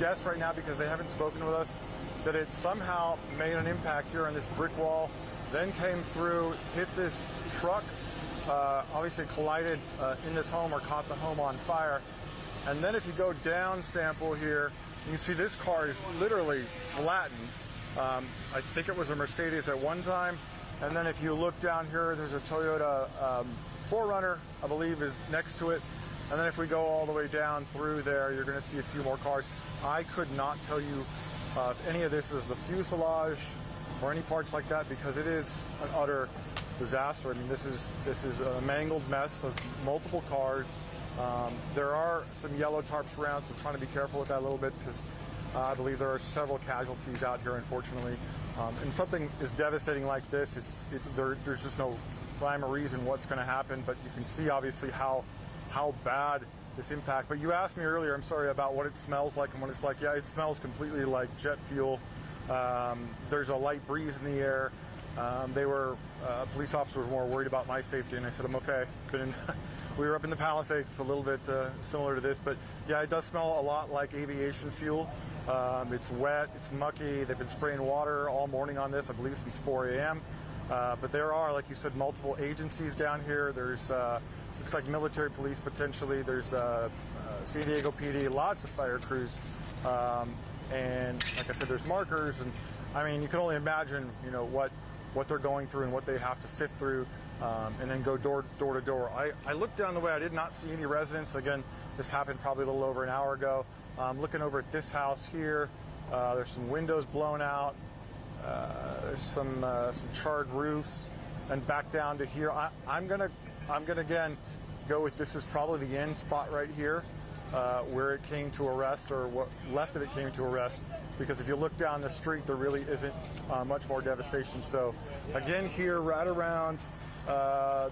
guess right now, because they haven't spoken with us, that it somehow made an impact here on this brick wall, then came through, hit this truck, obviously collided in this home or caught the home on fire. And then if you go down sample here, you see this car is literally flattened. I think it was a Mercedes at one time. And then if you look down here, there's a Toyota 4Runner, I believe, is next to it. And then if we go all the way down through there, you're going to see a few more cars. I could not tell you if any of this is the fuselage or any parts like that, because it is an utter disaster. I mean, this is a mangled mess of multiple cars. There are some yellow tarps around, so trying to be careful with that a little bit, because I believe there are several casualties out here, unfortunately. And something is devastating like this, there's just no rhyme or reason what's going to happen, but you can see obviously how bad this impact. But you asked me earlier, I'm sorry, about what it smells like and what it's like. Yeah, it smells completely like jet fuel. There's a light breeze in the air. Police officers were more worried about my safety, and I said, I'm okay. We were up in the Palisades, it's a little bit similar to this, but yeah, it does smell a lot like aviation fuel. It's wet, it's mucky. They've been spraying water all morning on this, I believe since 4 a.m. But there are, like you said, multiple agencies down here. There's looks like military police potentially. There's San Diego PD, lots of fire crews, and like I said, there's markers. And I mean, you can only imagine, what they're going through and what they have to sift through, and then go door to door. I looked down the way. I did not see any residents. Again, this happened probably a little over an hour ago. Looking over at this house here, there's some windows blown out. There's some charred roofs, and back down to here. I'm gonna again go with, this is probably the end spot right here, where it came to a rest, or what left of it came to a rest, because if you look down the street, there really isn't much more devastation. So again, here right around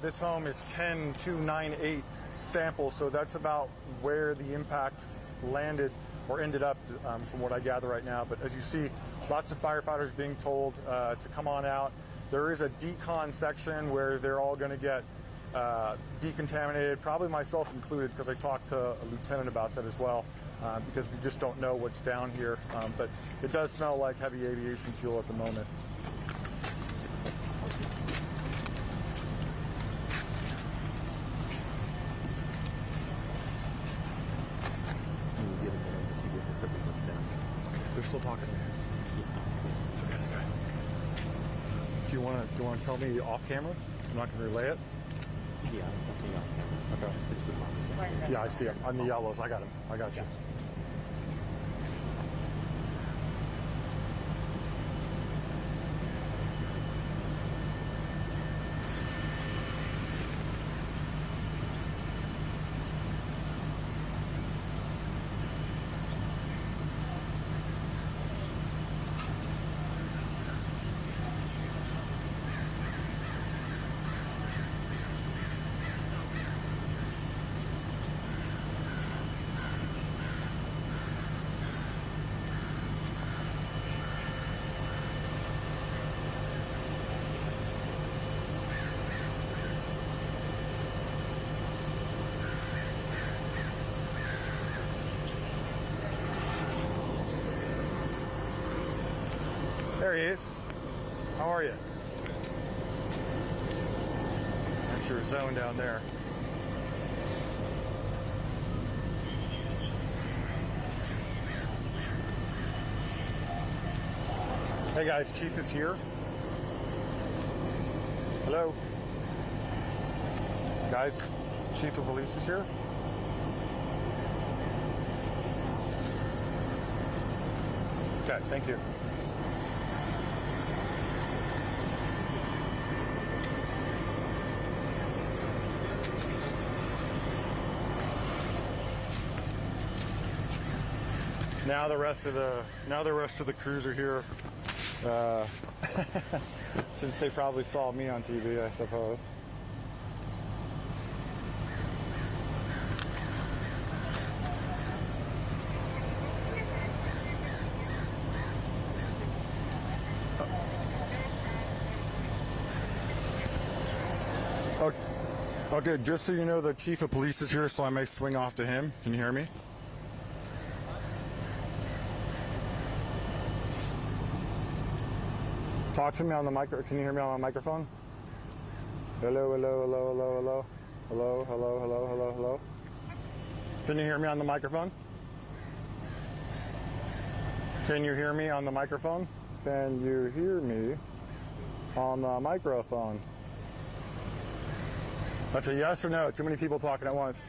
this home is 10298 sample, so that's about where the impact landed or ended up, from what I gather right now. But as you see, lots of firefighters being told to come on out. There is a decon section where they're all going to get decontaminated, probably myself included, because I talked to a lieutenant about that as well, because we just don't know what's down here. But it does smell like heavy aviation fuel at the moment. They're still talking. It's okay, it's okay. Do you want to tell me off camera? I'm not going to relay it. Yeah, I'll tell you off camera. Okay. Just the two markers. Yeah, I see them on the yellows. I got them. I got you. There he is. How are you? That's your zone down there. Hey guys, Chief is here. Hello. Guys, Chief of Police is here. Okay, thank you. Now the rest of the crews are here, since they probably saw me on TV, I suppose. Okay, just so you know, the Chief of Police is here, so I may swing off to him. Can you hear me? Talk to me on the micro. Can you hear me on my microphone? Hello, hello, hello, hello, hello. Hello, hello, hello, hello, hello. Can you hear me on the microphone? Can you hear me on the microphone? Can you hear me on the microphone? That's a yes or no. Too many people talking at once.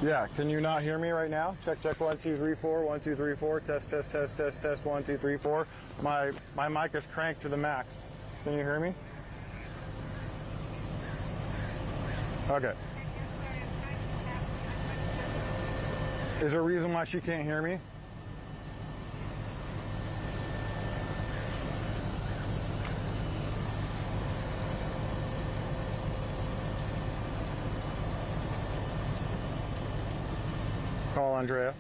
Yeah, can you not hear me right now? Check, check, 1, 2, 3, 4, 1, 2, 3, 4. Test, test, test, test, test, 1, 2, 3, 4. My mic is cranked to the max. Can you hear me? Okay. Is there a reason why she can't hear me? Call Andrea.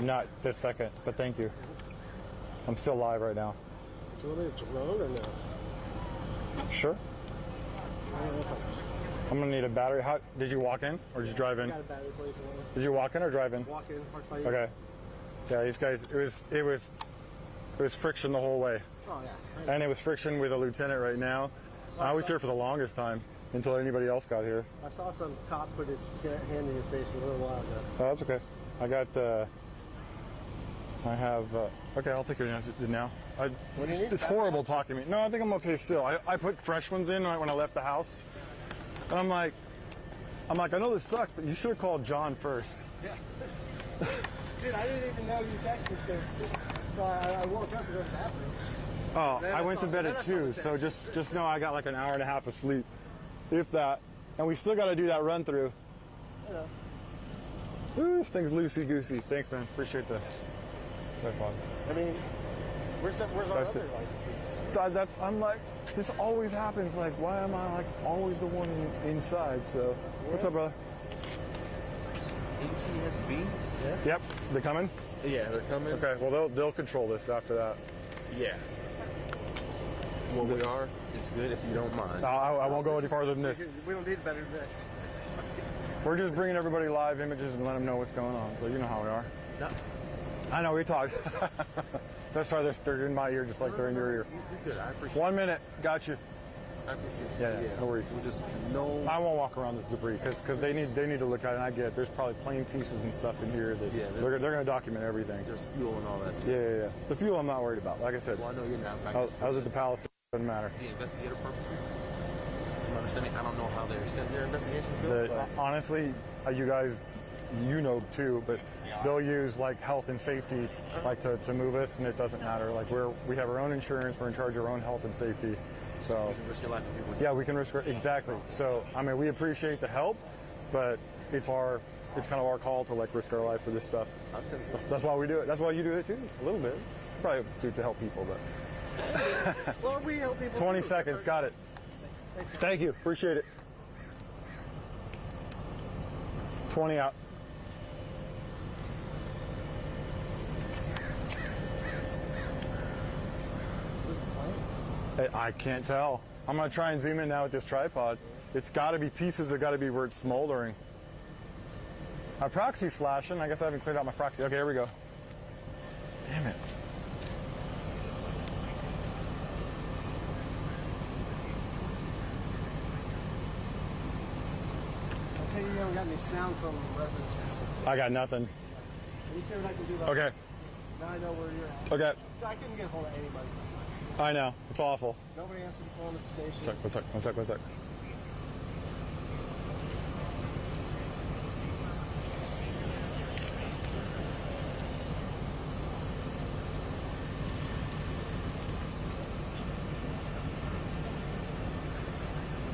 Not this second, but thank you. I'm still live right now. Do you want me to drone or no? Sure. I'm gonna need a battery. How did you walk in or did you drive in? I got a battery for you if you want. Did you walk in or drive in? Walk in, park by you. Okay. Yeah, these guys. It was friction the whole way, Oh yeah. and it was friction with a lieutenant right now. I was here for the longest time until anybody else got here. I saw some cop put his hand in your face a little while ago. Oh, that's okay. I got. I have. Okay, I'll take it now. What do you need? It's horrible talking to me. No, I think I'm okay still. I put fresh ones in right when I left the house, and I'm like, I know this sucks, but you should have called John first. Yeah. Dude, I didn't even know you texted because I woke up to go to the bathroom. Oh, Then I I went to saw- bed then at I saw 2, the so text. just know I got like an hour and a half of sleep, if that. And we still got to do that run through. Yeah. Ooh, this thing's loosey goosey. Thanks, man. Appreciate the. I mean, where's our That's other it. license? God, I'm like, This always happens. Like, why am I like always the one inside? So, what's up, brother? ATSB? Yeah. Yep, they coming? Yeah, they're coming. Okay, well they'll control this after that. Yeah. Where we are is good if you don't mind. I won't go any farther than this. We don't need better than this. We're just bringing everybody live images and let them know what's going on. So you know how we are. No. I know, we talked. That's why they're in my ear just like they're in your ear. You're good. I appreciate 1 minute, got you. I appreciate Yeah, it. yeah, no worries. We'll just know. I won't walk around this debris because they need to look at it. And I get it. There's probably plane pieces and stuff in here that they're going to document everything. There's fuel and all that stuff. Yeah. The fuel I'm not worried about. Like I said, Well, I know you're not. I was at the palace. It doesn't matter. The investigator purposes. From understanding, I don't know how their investigations go. But Honestly, you guys, you know too, but they'll use like health and safety like to move us, and it doesn't matter. Like we have our own insurance. We're in charge of our own health and safety. So you can risk your life for people. yeah, we can risk it. Exactly. So I mean, we appreciate the help, but it's kind of our call to like risk our life for this stuff. That's why we do it. That's why you do it too, a little bit. Probably do it to help people, but Well, we help people. 20 too. seconds, got it. Thank you, appreciate it. 20 out. I can't tell. I'm gonna try and zoom in now with this tripod. It's gotta be pieces that gotta be where it's smoldering. My proxy's flashing. I guess I haven't cleared out my proxy. Okay, here we go. Damn it. Okay, you haven't got any sound from residents. I got nothing. Can you see what I can do about Okay, it? Now I know where you're at. okay. I couldn't get a hold of anybody. I know. It's awful. Nobody answered the phone at the station. One sec.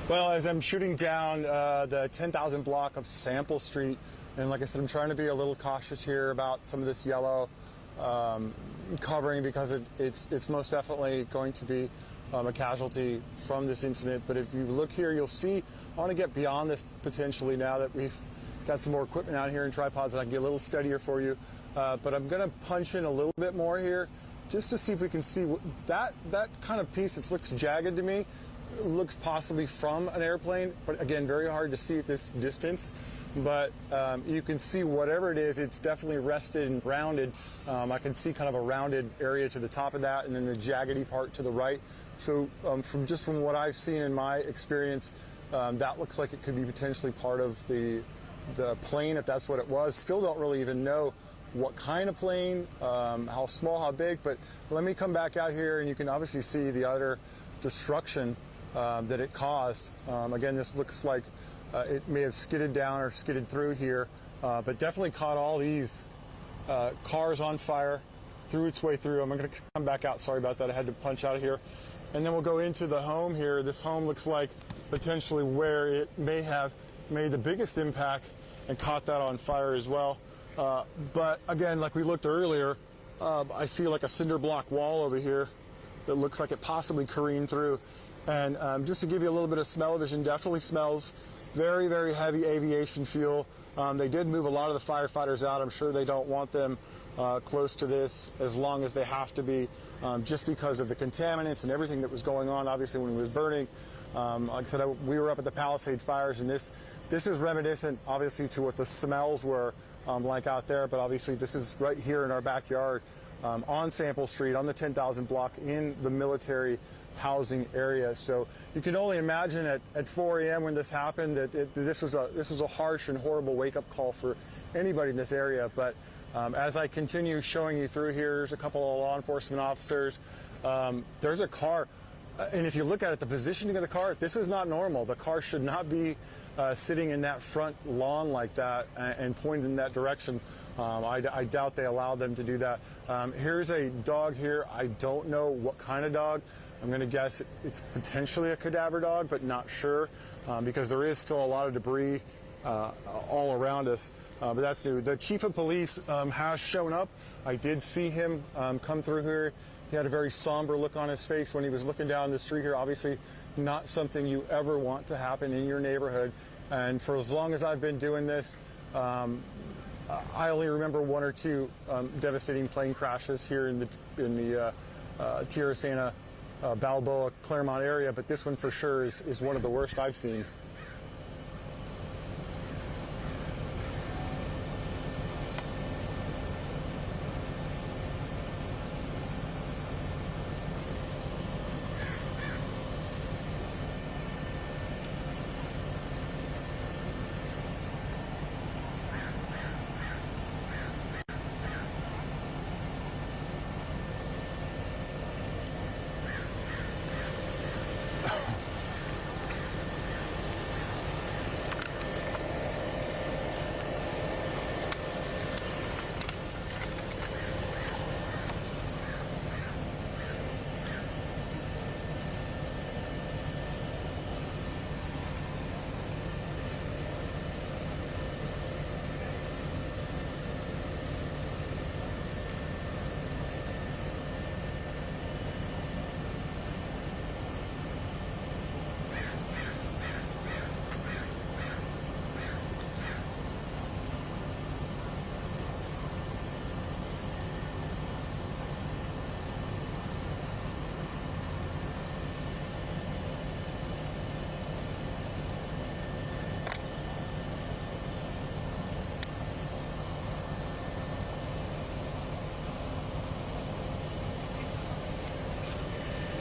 Well, as I'm shooting down the 10,000 block of Sample Street, and like I said, I'm trying to be a little cautious here about some of this yellow covering because it's most definitely going to be a casualty from this incident. But if you look here, you'll see, I want to get beyond this potentially now that we've got some more equipment out here and tripods, and I can get a little steadier for you. But I'm going to punch in a little bit more here just to see if we can see that kind of piece that looks jagged to me. Looks possibly from an airplane, but again, very hard to see at this distance. But you can see whatever it is, it's definitely rested and rounded. I can see kind of a rounded area to the top of that, and then the jaggedy part to the right. So from what I've seen in my experience, that looks like it could be potentially part of the plane, if that's what it was. Still don't really even know what kind of plane, how small, how big, but let me come back out here and you can obviously see the utter destruction that it caused. Again, this looks like it may have skidded down or skidded through here, but definitely caught all these cars on fire, threw its way through. I'm going to come back out. Sorry about that. I had to punch out of here. And then we'll go into the home here. This home looks like potentially where it may have made the biggest impact and caught that on fire as well. But again, like we looked earlier, I see like a cinder block wall over here that looks like it possibly careened through. And just to give you a little bit of smell-o-vision, definitely smells very, very heavy aviation fuel. They did move a lot of the firefighters out. I'm sure they don't want them close to this as long as they have to be, just because of the contaminants and everything that was going on, obviously, when it was burning. Like I said, we were up at the Palisade fires, and this is reminiscent, obviously, to what the smells were like out there, but obviously this is right here in our backyard on Sample Street, on the 10,000 block in the military housing area. So you can only imagine at 4 a.m. when this happened, this was a harsh and horrible wake-up call for anybody in this area. But as I continue showing you through here, there's a couple of law enforcement officers. There's a car, and if you look at it, the positioning of the car, this is not normal. The car should not be sitting in that front lawn like that and pointed in that direction. I doubt they allowed them to do that. Here's a dog here. I don't know what kind of dog. I'm going to guess it's potentially a cadaver dog, but not sure because there is still a lot of debris all around us. But that's new. The chief of police has shown up. I did see him come through here. He had a very somber look on his face when he was looking down the street here. Obviously, not something you ever want to happen in your neighborhood. And for as long as I've been doing this, I only remember one or two devastating plane crashes here in the Tierrasanta, Balboa, Claremont area, but this one for sure is one of the worst I've seen.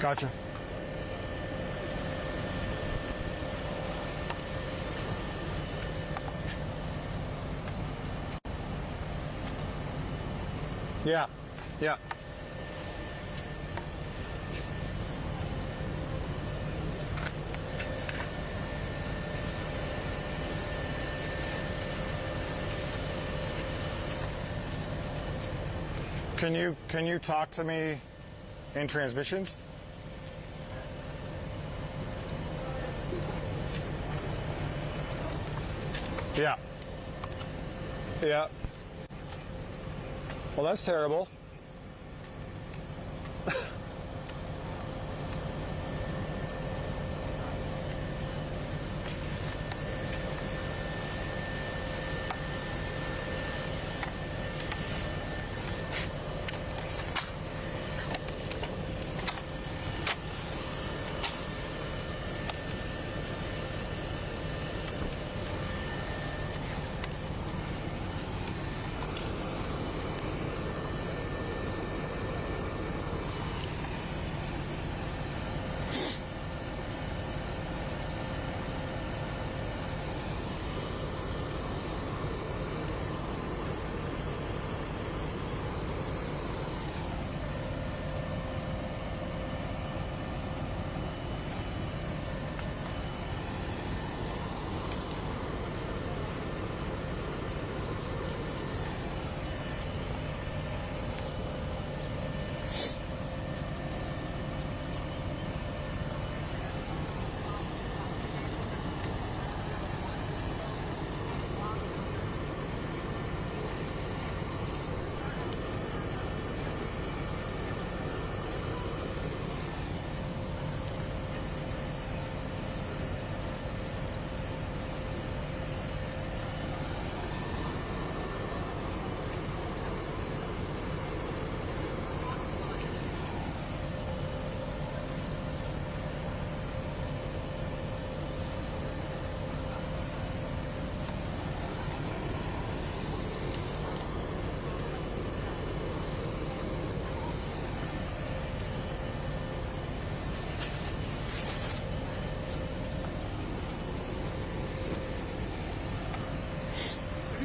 Gotcha. Yeah, yeah. Can you talk to me in transmissions? Yeah. Yeah. Well, that's terrible.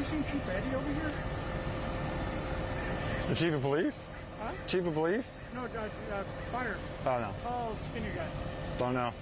Seen Chief Eddie over here? The chief of police? Huh? Chief of police? No, fire. Oh, no. Oh, skinny guy. Don't know.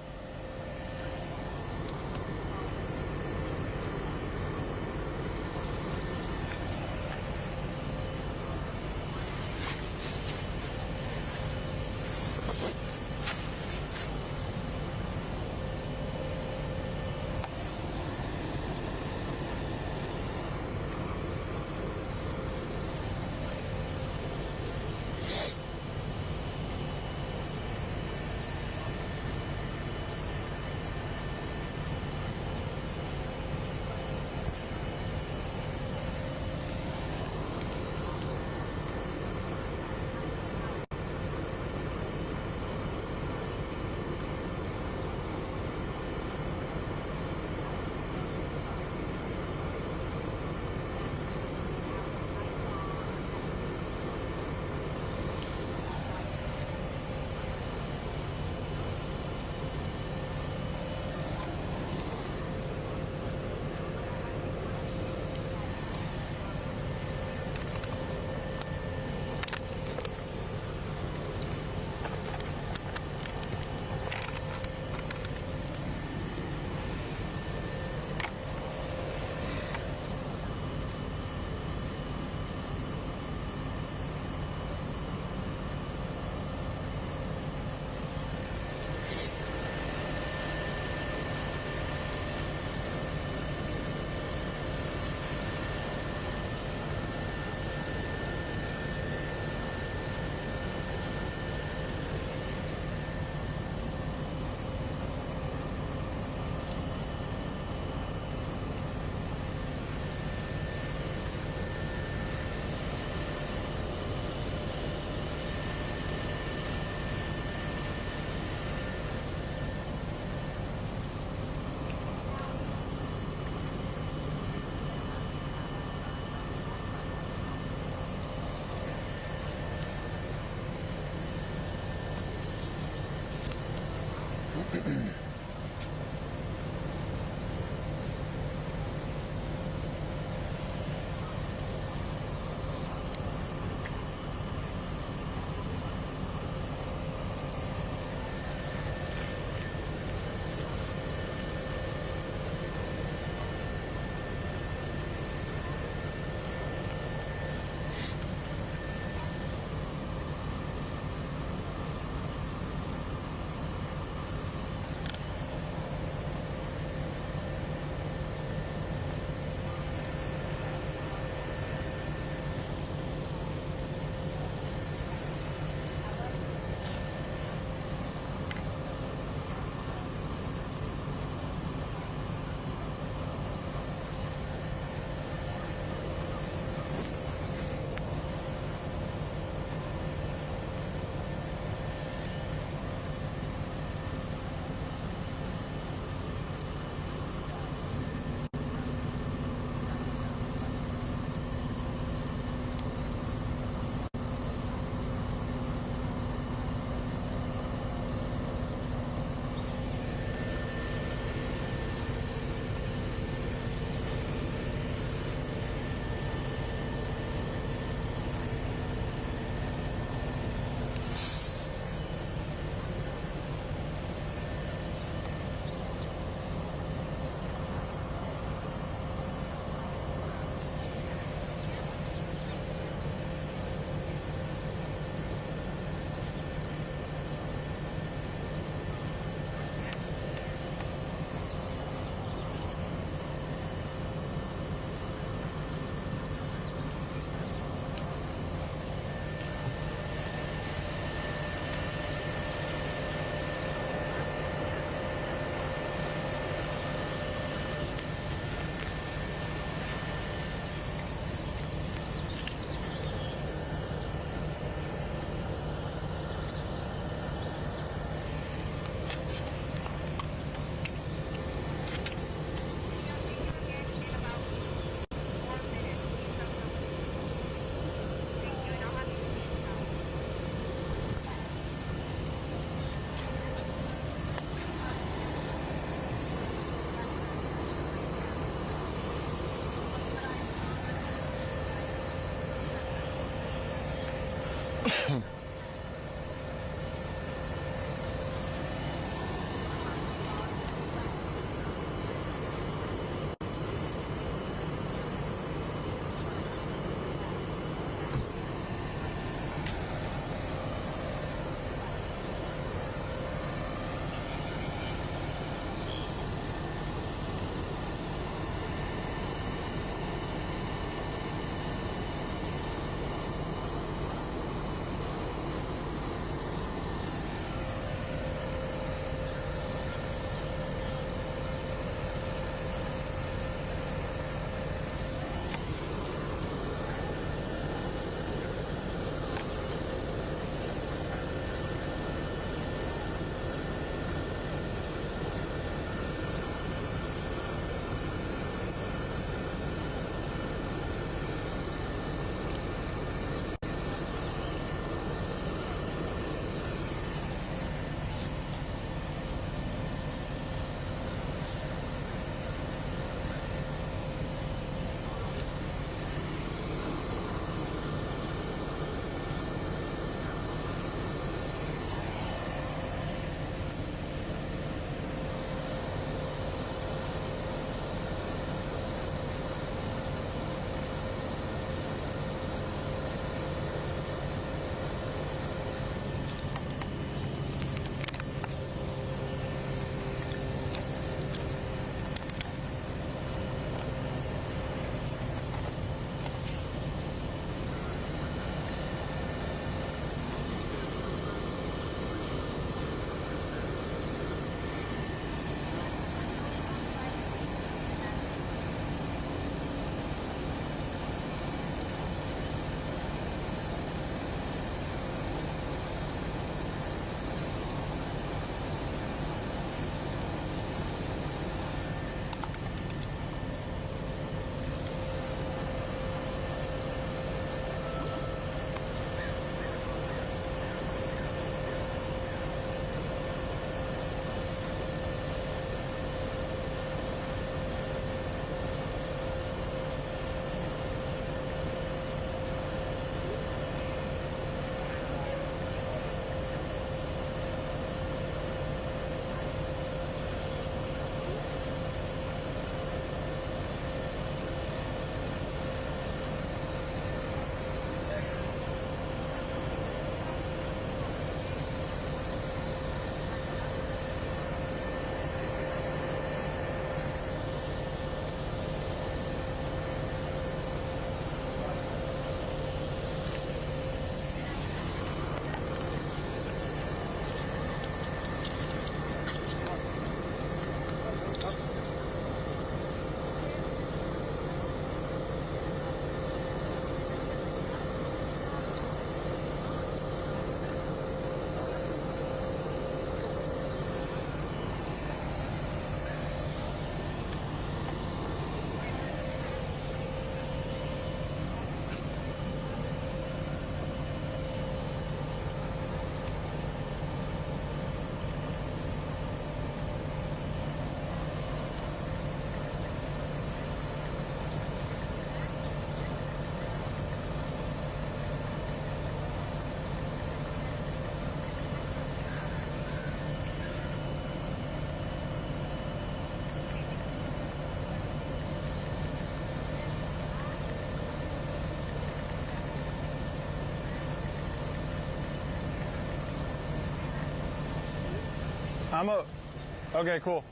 Okay, cool.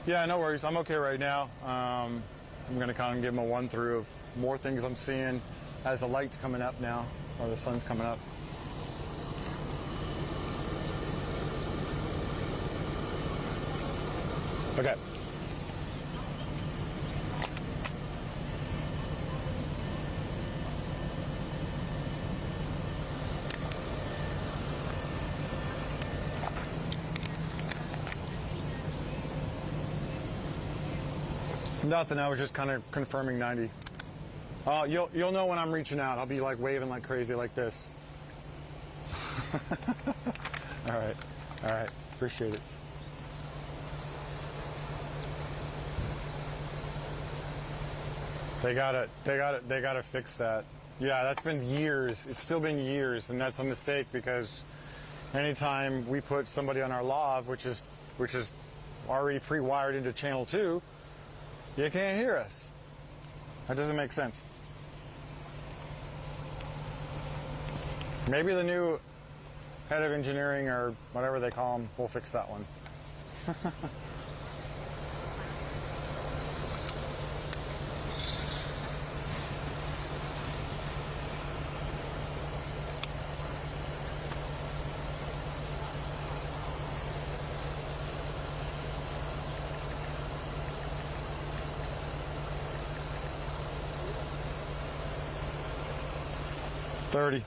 Yeah, no worries. I'm okay right now. I'm going to kind of give them a run through of more things I'm seeing as the light's coming up now, or the sun's coming up. Okay. Nothing. I was just kind of confirming 90. You'll know when I'm reaching out. I'll be like waving like crazy like this. All right. All right. Appreciate it. They gotta fix that. Yeah, that's been years. It's still been years, and that's a mistake because anytime we put somebody on our lav, which is already pre-wired into channel 2, you can't hear us. That doesn't make sense. Maybe the new head of engineering or whatever they call him will fix that one. $30.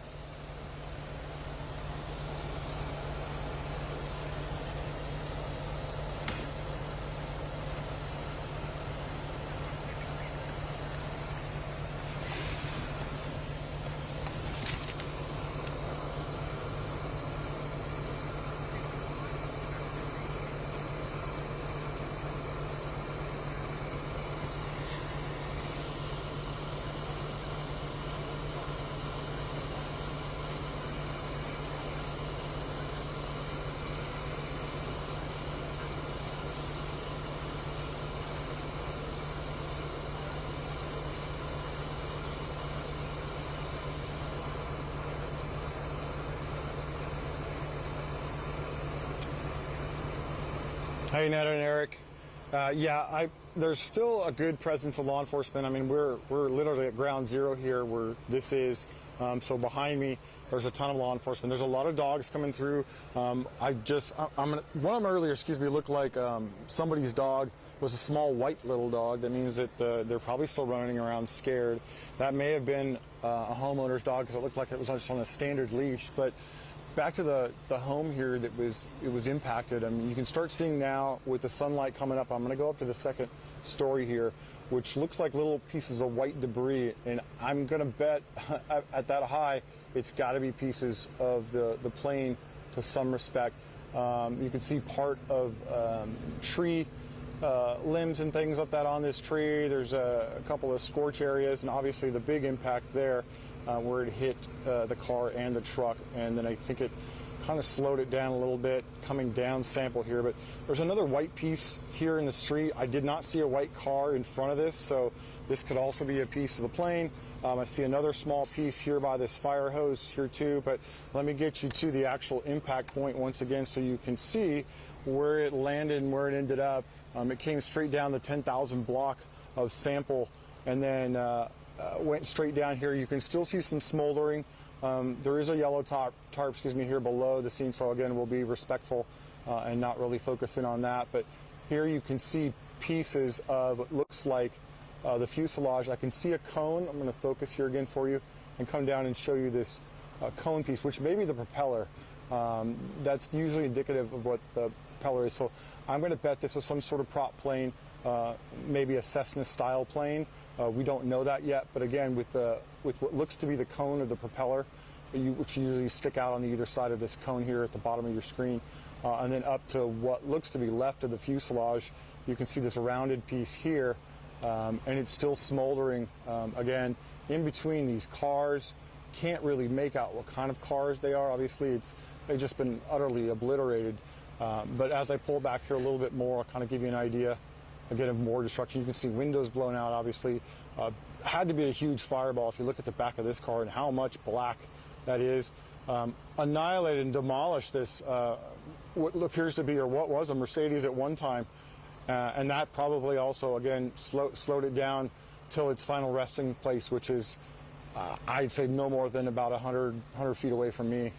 Hey, Ned and Eric. There's still a good presence of law enforcement. I mean, we're literally at ground zero here where this is. So behind me, there's a ton of law enforcement. There's a lot of dogs coming through. One of them earlier, looked like somebody's dog was a small white little dog. That means that they're probably still running around scared. That may have been a homeowner's dog because it looked like it was just on a standard leash. But back to the home here that was impacted. I mean, you can start seeing now with the sunlight coming up. I'm going to go up to the second story here, which looks like little pieces of white debris, and I'm going to bet at that high it's got to be pieces of the plane to some respect. You can see part of tree limbs and things up that on this tree. There's a couple of scorch areas, and obviously the big impact there where it hit the car and the truck, and then I think it kind of slowed it down a little bit coming down sample here. But there's another white piece here in the street. I did not see a white car in front of this, so this could also be a piece of the plane. I see another small piece here by this fire hose here too, but let me get you to the actual impact point once again so you can see where it landed and where it ended up. It came straight down the 10,000 block of sample and then went straight down here. You can still see some smoldering. There is a yellow tarp here below the scene, so again, we'll be respectful and not really focusing on that. But here you can see pieces of what looks like the fuselage. I can see a cone. I'm going to focus here again for you and come down and show you this cone piece, which may be the propeller. That's usually indicative of what the propeller is. So I'm going to bet this was some sort of prop plane, maybe a Cessna style plane. We don't know that yet, but again, with what looks to be the cone of the propeller, which usually stick out on the either side of this cone here at the bottom of your screen, and then up to what looks to be left of the fuselage, you can see this rounded piece here, and it's still smoldering. Again, in between these cars, can't really make out what kind of cars they are. Obviously, they've just been utterly obliterated. But as I pull back here a little bit more, I'll kind of give you an idea. Again, of more destruction. You can see windows blown out, obviously. Had to be a huge fireball if you look at the back of this car and how much black that is. Annihilated and demolished this what appears to be, or what was, a Mercedes at one time, and that probably also again slowed it down till its final resting place, which is I'd say no more than about 100 feet away from me.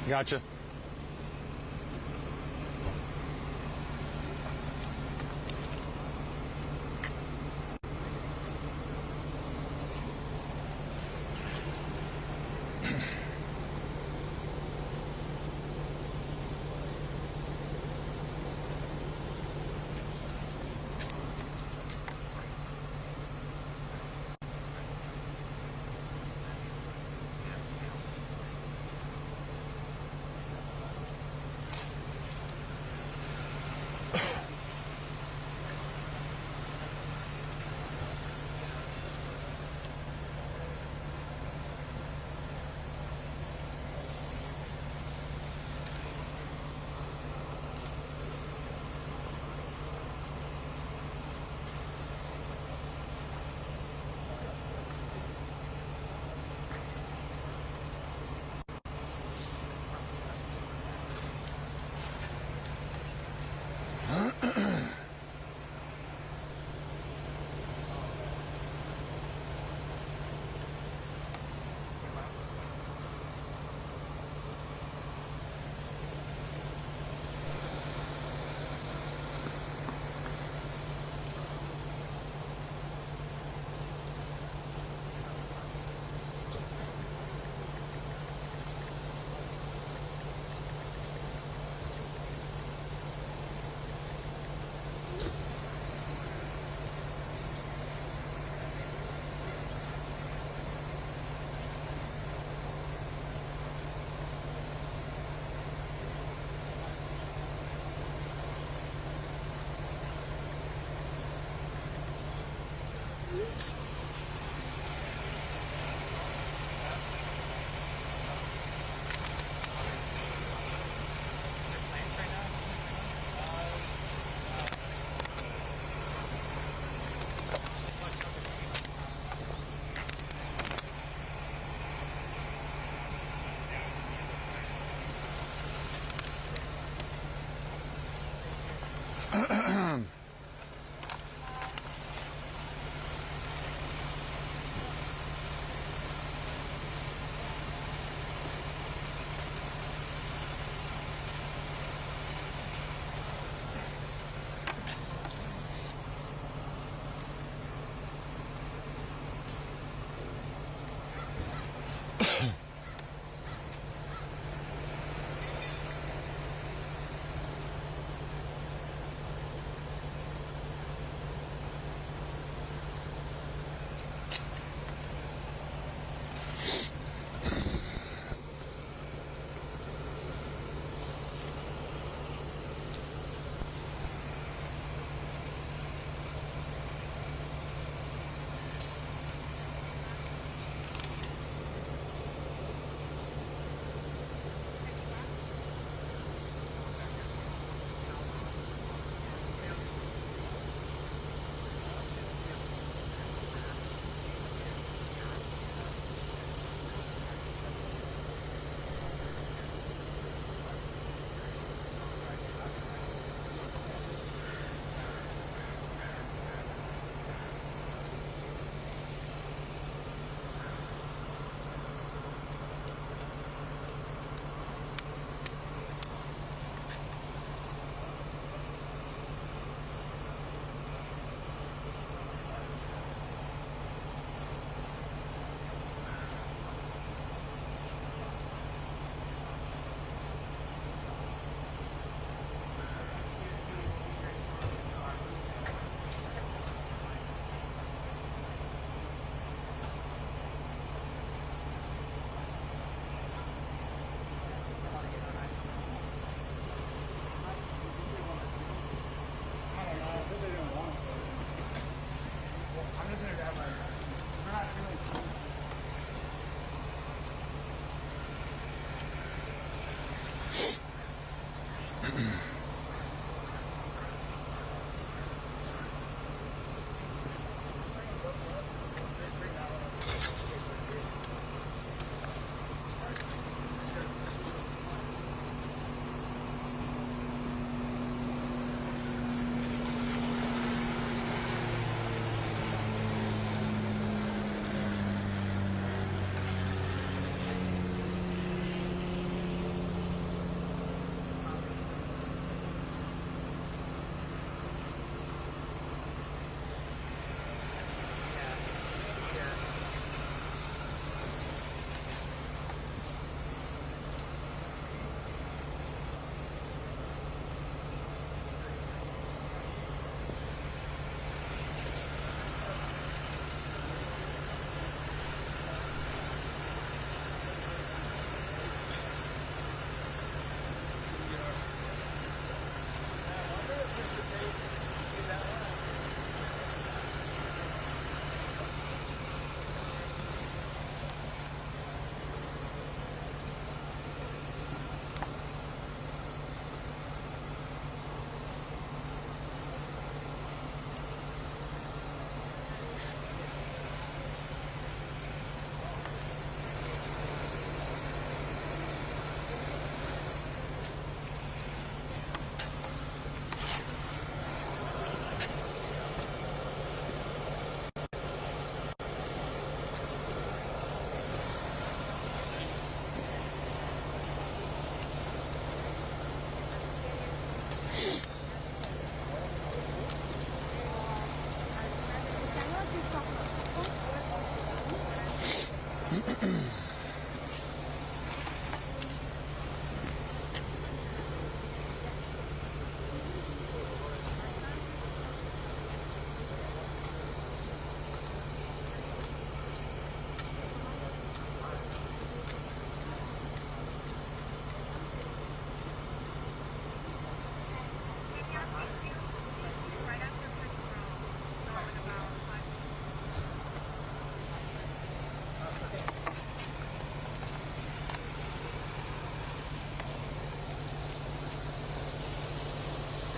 Gotcha.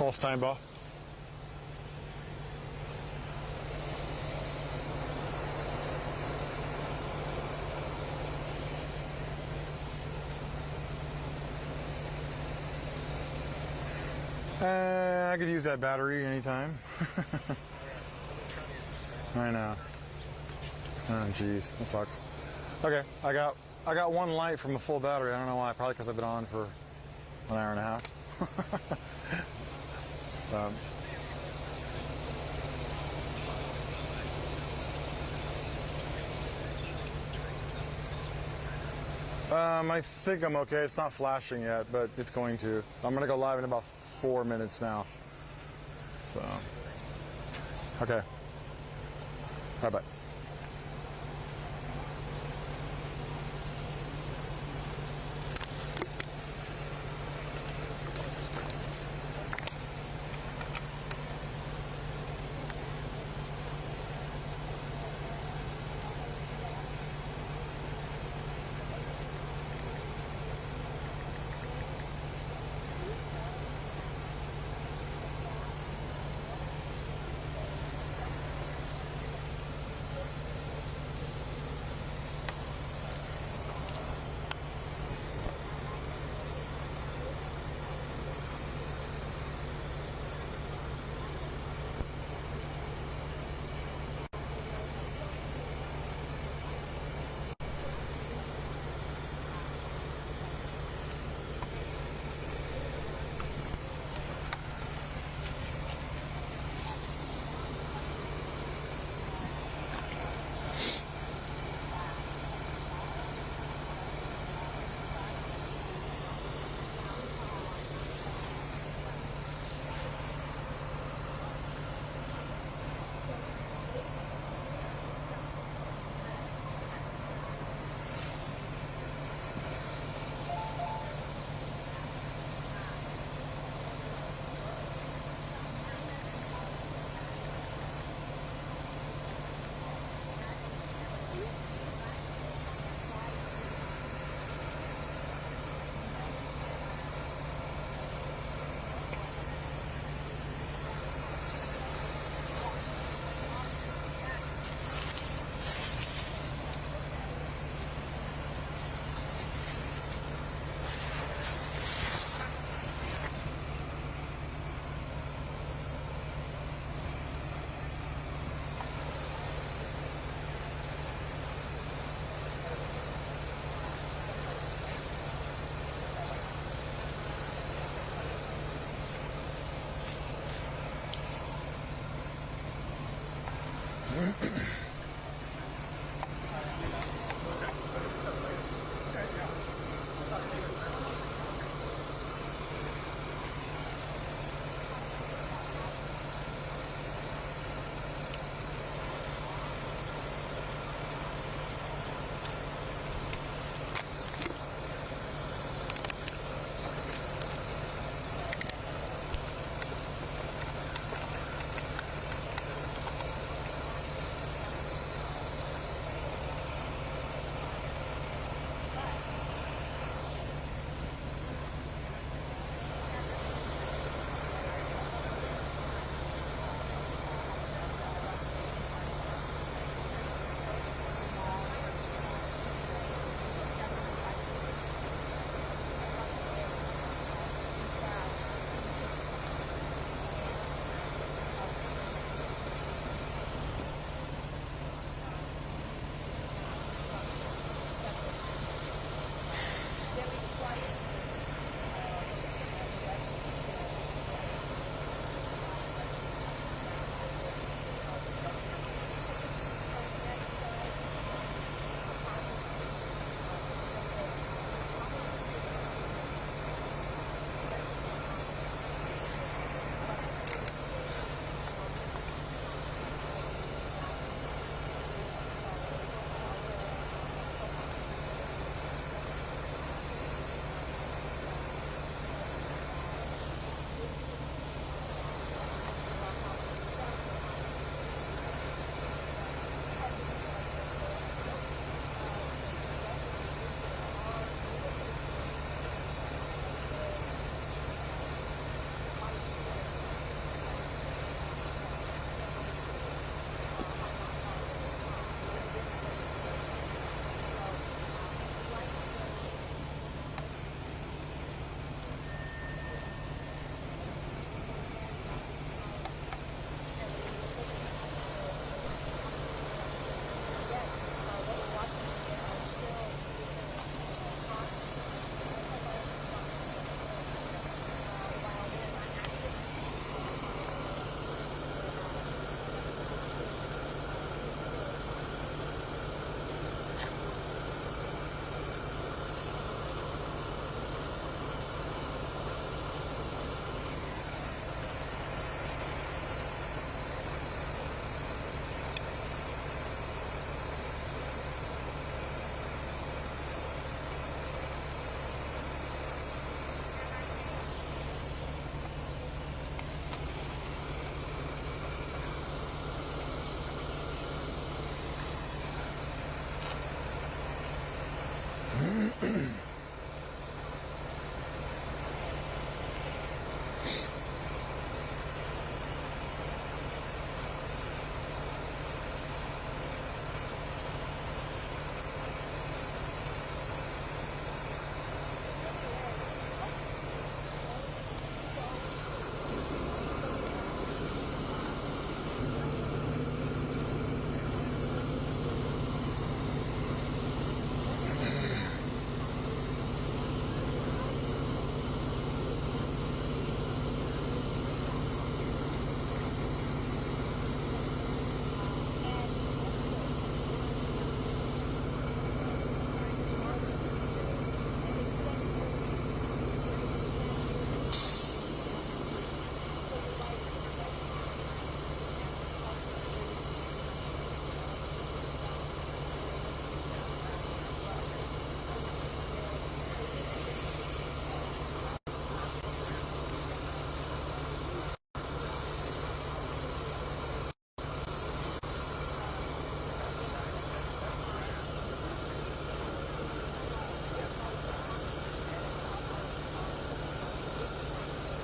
Call Steinbach. I could use that battery anytime. I know. Oh, jeez, that sucks. Okay, I got one light from a full battery. I don't know why. Probably because I've been on for an hour and a half. I think I'm okay. It's not flashing yet, but it's going to. I'm gonna go live in about 4 minutes now. So, okay. Bye-bye.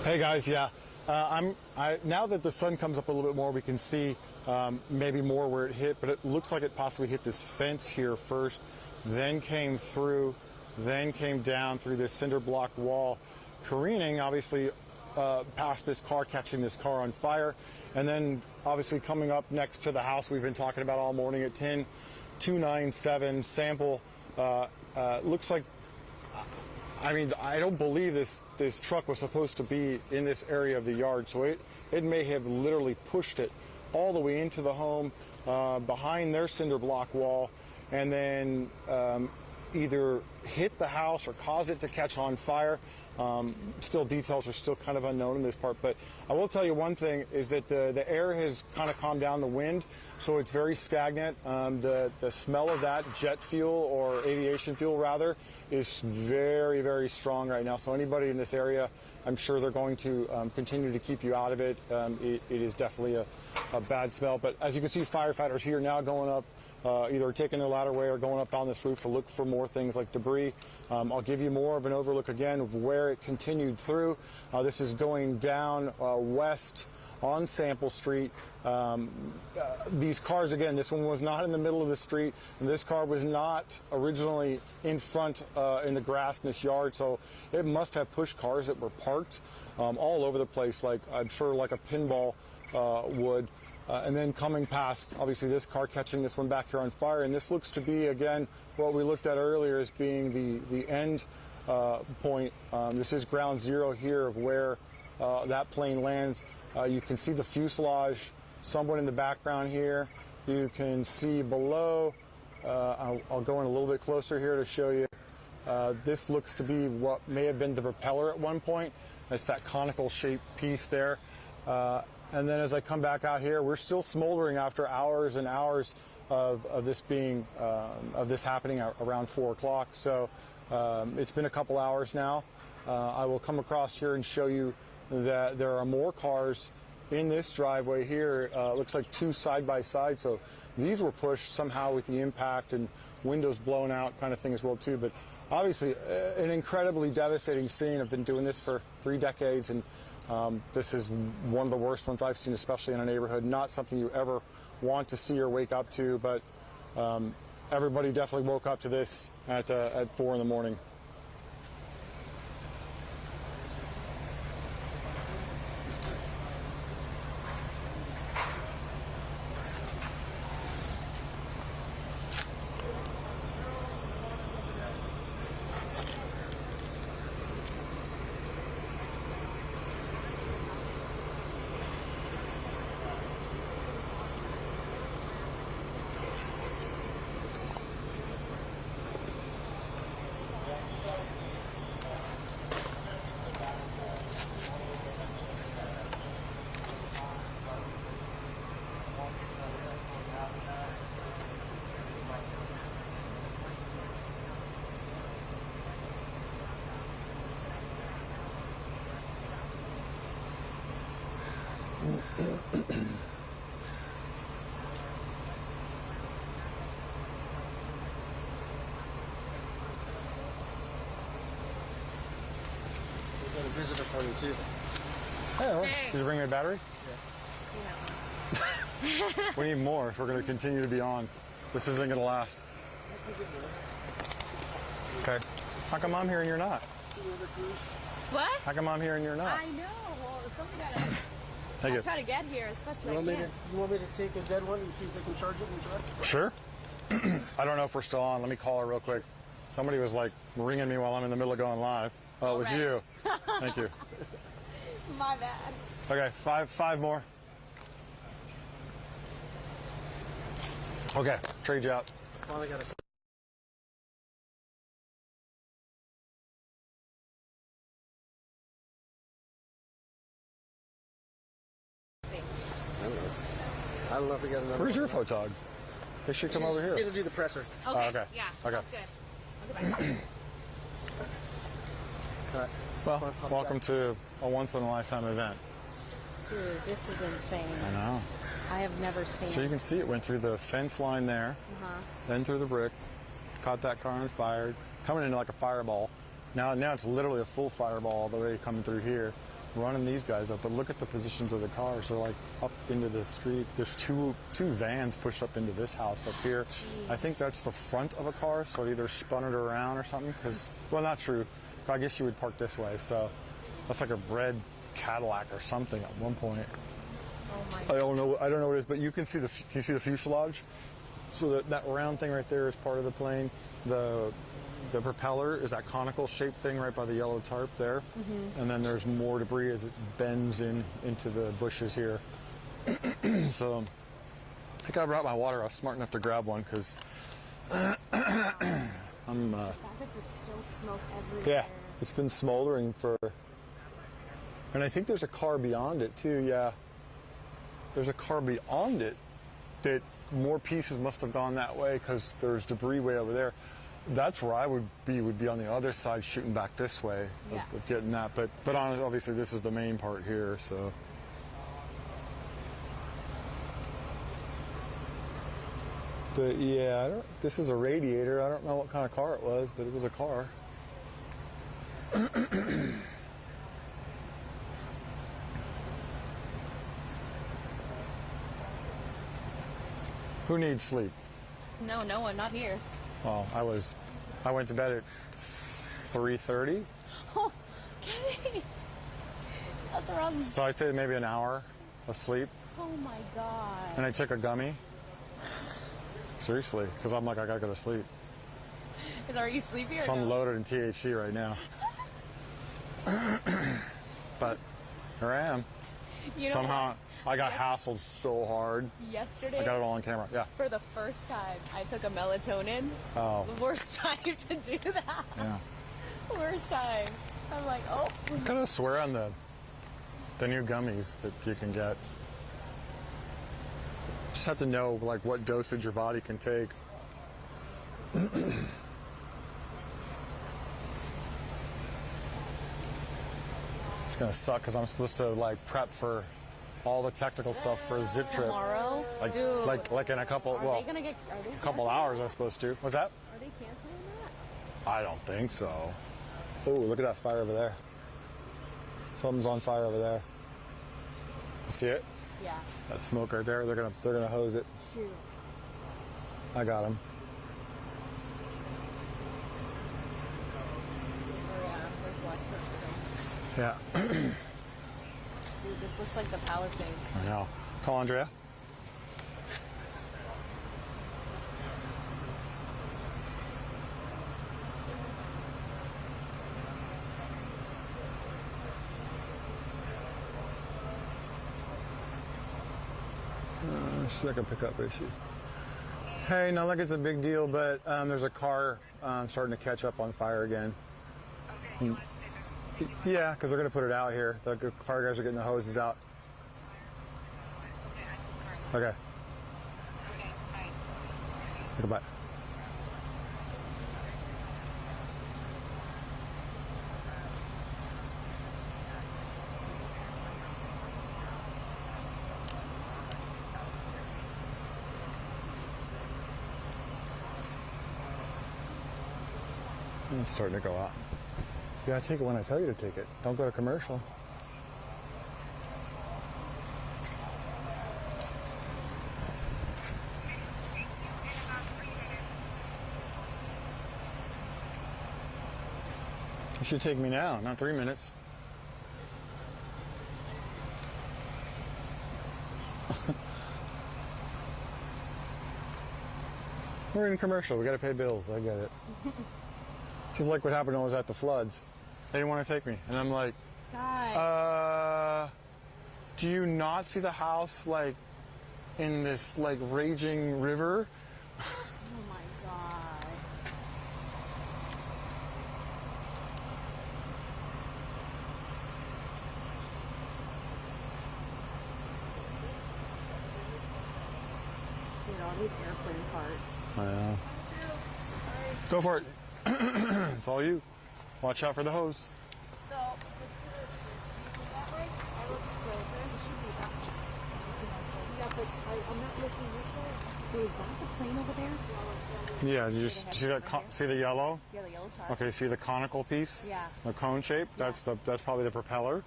Hey guys, yeah. Now that the sun comes up a little bit more, we can see maybe more where it hit, but it looks like it possibly hit this fence here first, then came through, then came down through this cinder block wall, careening obviously past this car, catching this car on fire, and then obviously coming up next to the house we've been talking about all morning at 10297 sample. Looks like, I mean, I don't believe this truck was supposed to be in this area of the yard, so it may have literally pushed it all the way into the home, behind their cinder block wall, and then either hit the house or cause it to catch on fire. Still, details are still kind of unknown in this part, but I will tell you one thing is that the air has kind of calmed down, the wind, so it's very stagnant. The smell of that jet fuel, or aviation fuel rather, is very, very strong right now. So anybody in this area, I'm sure they're going to continue to keep you out of it. It is definitely a bad smell, but as you can see, firefighters here now going up, either taking their ladder way or going up on this roof to look for more things like debris. I'll give you more of an overlook again of where it continued through. This is going down west on Sample Street. These cars, again, this one was not in the middle of the street, and this car was not originally in front in the grass in this yard, so it must have pushed cars that were parked all over the place, like I'm sure like a pinball would. And then coming past, obviously, this car catching this one back here on fire. And this looks to be, again, what we looked at earlier as being the end point. This is ground zero here of where that plane lands. You can see the fuselage somewhat in the background here. You can see below, I'll go in a little bit closer here to show you. This looks to be what may have been the propeller at one point. It's that conical shaped piece there. And then as I come back out here, we're still smoldering after hours and hours of this being of this happening around 4 o'clock. So it's been a couple hours now. I will come across here and show you that there are more cars in this driveway here. Looks like 2 side by side. So these were pushed somehow with the impact and windows blown out kind of thing as well too. But obviously an incredibly devastating scene. I've been doing this for 3 decades, and this is one of the worst ones I've seen, especially in a neighborhood. Not something you ever want to see or wake up to, but everybody definitely woke up to this at 4 in the morning. A visitor for you too. Hey, did you bring me a battery? Yeah. We need more if we're going to continue to be on. This isn't going to last. Okay. How come I'm here and you're not? What? How come I'm here and you're not? I know. Well, somebody gotta. Take I'm it. trying to get here as fast as I You can. want me to take a dead one and see if they can charge it in the truck? Sure. I don't know if we're still on. Let me call her real quick. Somebody was like ringing me while I'm in the middle of going live. Oh, it was you. Thank you. My bad. Okay, five more. Okay, trade you out. Finally got a. I don't know if we got another. Where's your photog? They should come over here. Get to do the presser. Okay. okay. Yeah. Okay. Sounds good. I'll get back. All right. Well, welcome to a once-in-a-lifetime event. Dude, this is insane. I know. I have never seen So you it. can see it went through the fence line there, then through the brick, caught that car on fire, coming into like a fireball. Now it's literally a full fireball all the way coming through here. running these guys up, but look at the positions of the cars. They're like up into the street. There's two vans pushed up into this house up here. Jeez. I think that's the front of a car, so it either spun it around or something. Because, well, not true. I guess you would park this way. So that's like a red Cadillac or something at one point. Oh my. I don't know what it is, but you can see the fuselage. So that round thing right there is part of the plane. The propeller is that conical shaped thing right by the yellow tarp there. Mm-hmm. And then there's more debris as it bends into the bushes here. So I think I brought my water. I was smart enough to grab one because I'm. The fact that there's still smoke everywhere. Yeah, it's been smoldering for. And I think there's a car beyond it too. Yeah, there's a car beyond it that more pieces must have gone that way because there's debris way over there. That's where I would be on the other side shooting back this way of getting that. But obviously this is the main part here, so. But yeah, this is a radiator. I don't know what kind of car it was, but it was a car. Who needs sleep? No, no one, not here. Well, I went to bed at 3:30. Oh, Kenny. That's around. So I'd say maybe an hour of sleep. Oh my God. And I took a gummy. Seriously, because I'm like, I gotta go to sleep. Are you sleepy or So I'm no? loaded in THC right now. But here I am. You know Somehow what? I got hassled so hard. Yesterday, I got it all on camera. Yeah. for the first time, I took a melatonin. Oh. The worst time to do that. Yeah. Worst time. I'm like, oh. I gotta swear on the new gummies that you can get. Just have to know like what dosage your body can take. It's gonna suck because I'm supposed to like prep for all the technical stuff for a zip trip. Tomorrow? Like, Dude. like in a couple, Are well, they gonna get, are they a couple canceling? hours I'm supposed to. What's that? Are they canceling that? I don't think so. Oh, look at that fire over there. Something's on fire over there. You see it? Yeah. That smoke right there. They're gonna hose it. Shoot. I got him. There's lots of stuff. Yeah. Dude, this looks like the Palisades. I know. Call Andrea. She's not gonna pick up, is she? Hey, not like it's a big deal, but there's a car starting to catch up on fire again. Okay. Yeah, because they're gonna put it out here. The fire guys are getting the hoses out. Okay. Goodbye. It's starting to go out. You gotta take it when I tell you to take it. Don't go to commercial. You should take me now, not 3 minutes. We're in commercial. We gotta pay bills. I get it. Just like what happened when I was at the floods. They didn't want to take me. And I'm like, God. do you not see the house like in this like raging river? Oh my God. Dude, all these airplane parts. I know. Go for it. It's all you. Watch out for the hose. So, that way, I look closer. It should be that way. Yeah, but I'm not looking this way. So is that the plane over there? Yeah, you just see that? See the yellow? Yeah, the yellow tarp. Okay, see the conical piece? Yeah. The cone shape? That's probably the propeller.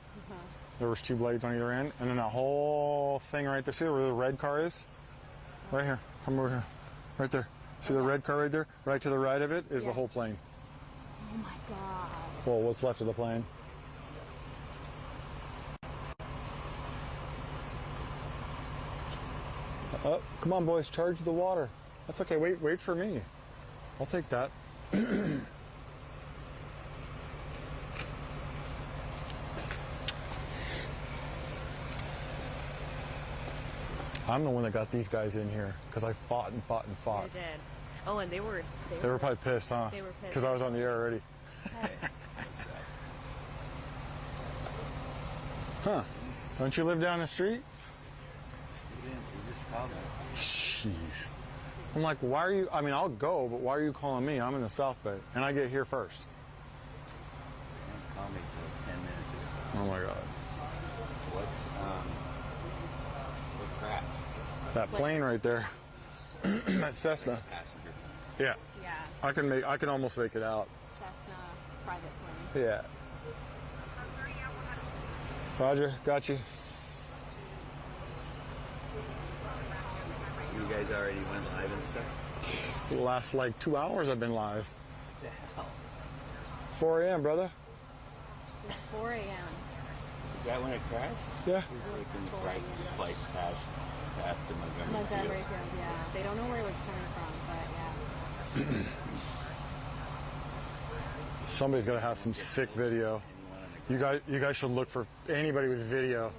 There was 2 blades on either end, and then that whole thing right there. See where the red car is? Right here. Come over here. Right there. See the red car right there? Right to the right of it is the whole plane. Oh my God. Well, what's left of the plane. Oh, come on, boys, charge the water. That's okay. Wait for me. I'll take that. I'm the one that got these guys in here because I fought and fought and fought. I did. Oh, and they were probably pissed, huh? They were pissed. Because I was on the air already. Huh? Don't you live down the street? Jeez. I'm like, why are you? I mean, I'll go, but why are you calling me? I'm in the South Bay, and I get here first. Call me till 10 minutes ago. Oh my God. What crashed? That plane right there. That Cessna. Passenger. Yeah. Yeah. I can almost make it out. Cessna private plane. Yeah. Roger, got you. So you guys already went live and stuff? The last like 2 hours I've been live. What the hell? 4 a.m., brother. It's 4 a.m. That when it crashed? Yeah. It's like in the flight past the Montgomery Field. Field, yeah. They don't know where it was coming from, but yeah. Somebody's got to have some sick video. You guys should look for anybody with video.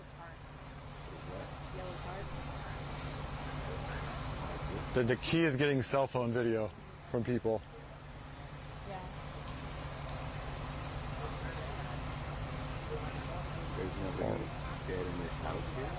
Yellow cards. The key is getting cell phone video from people. Yeah. There's nobody dead in this house here.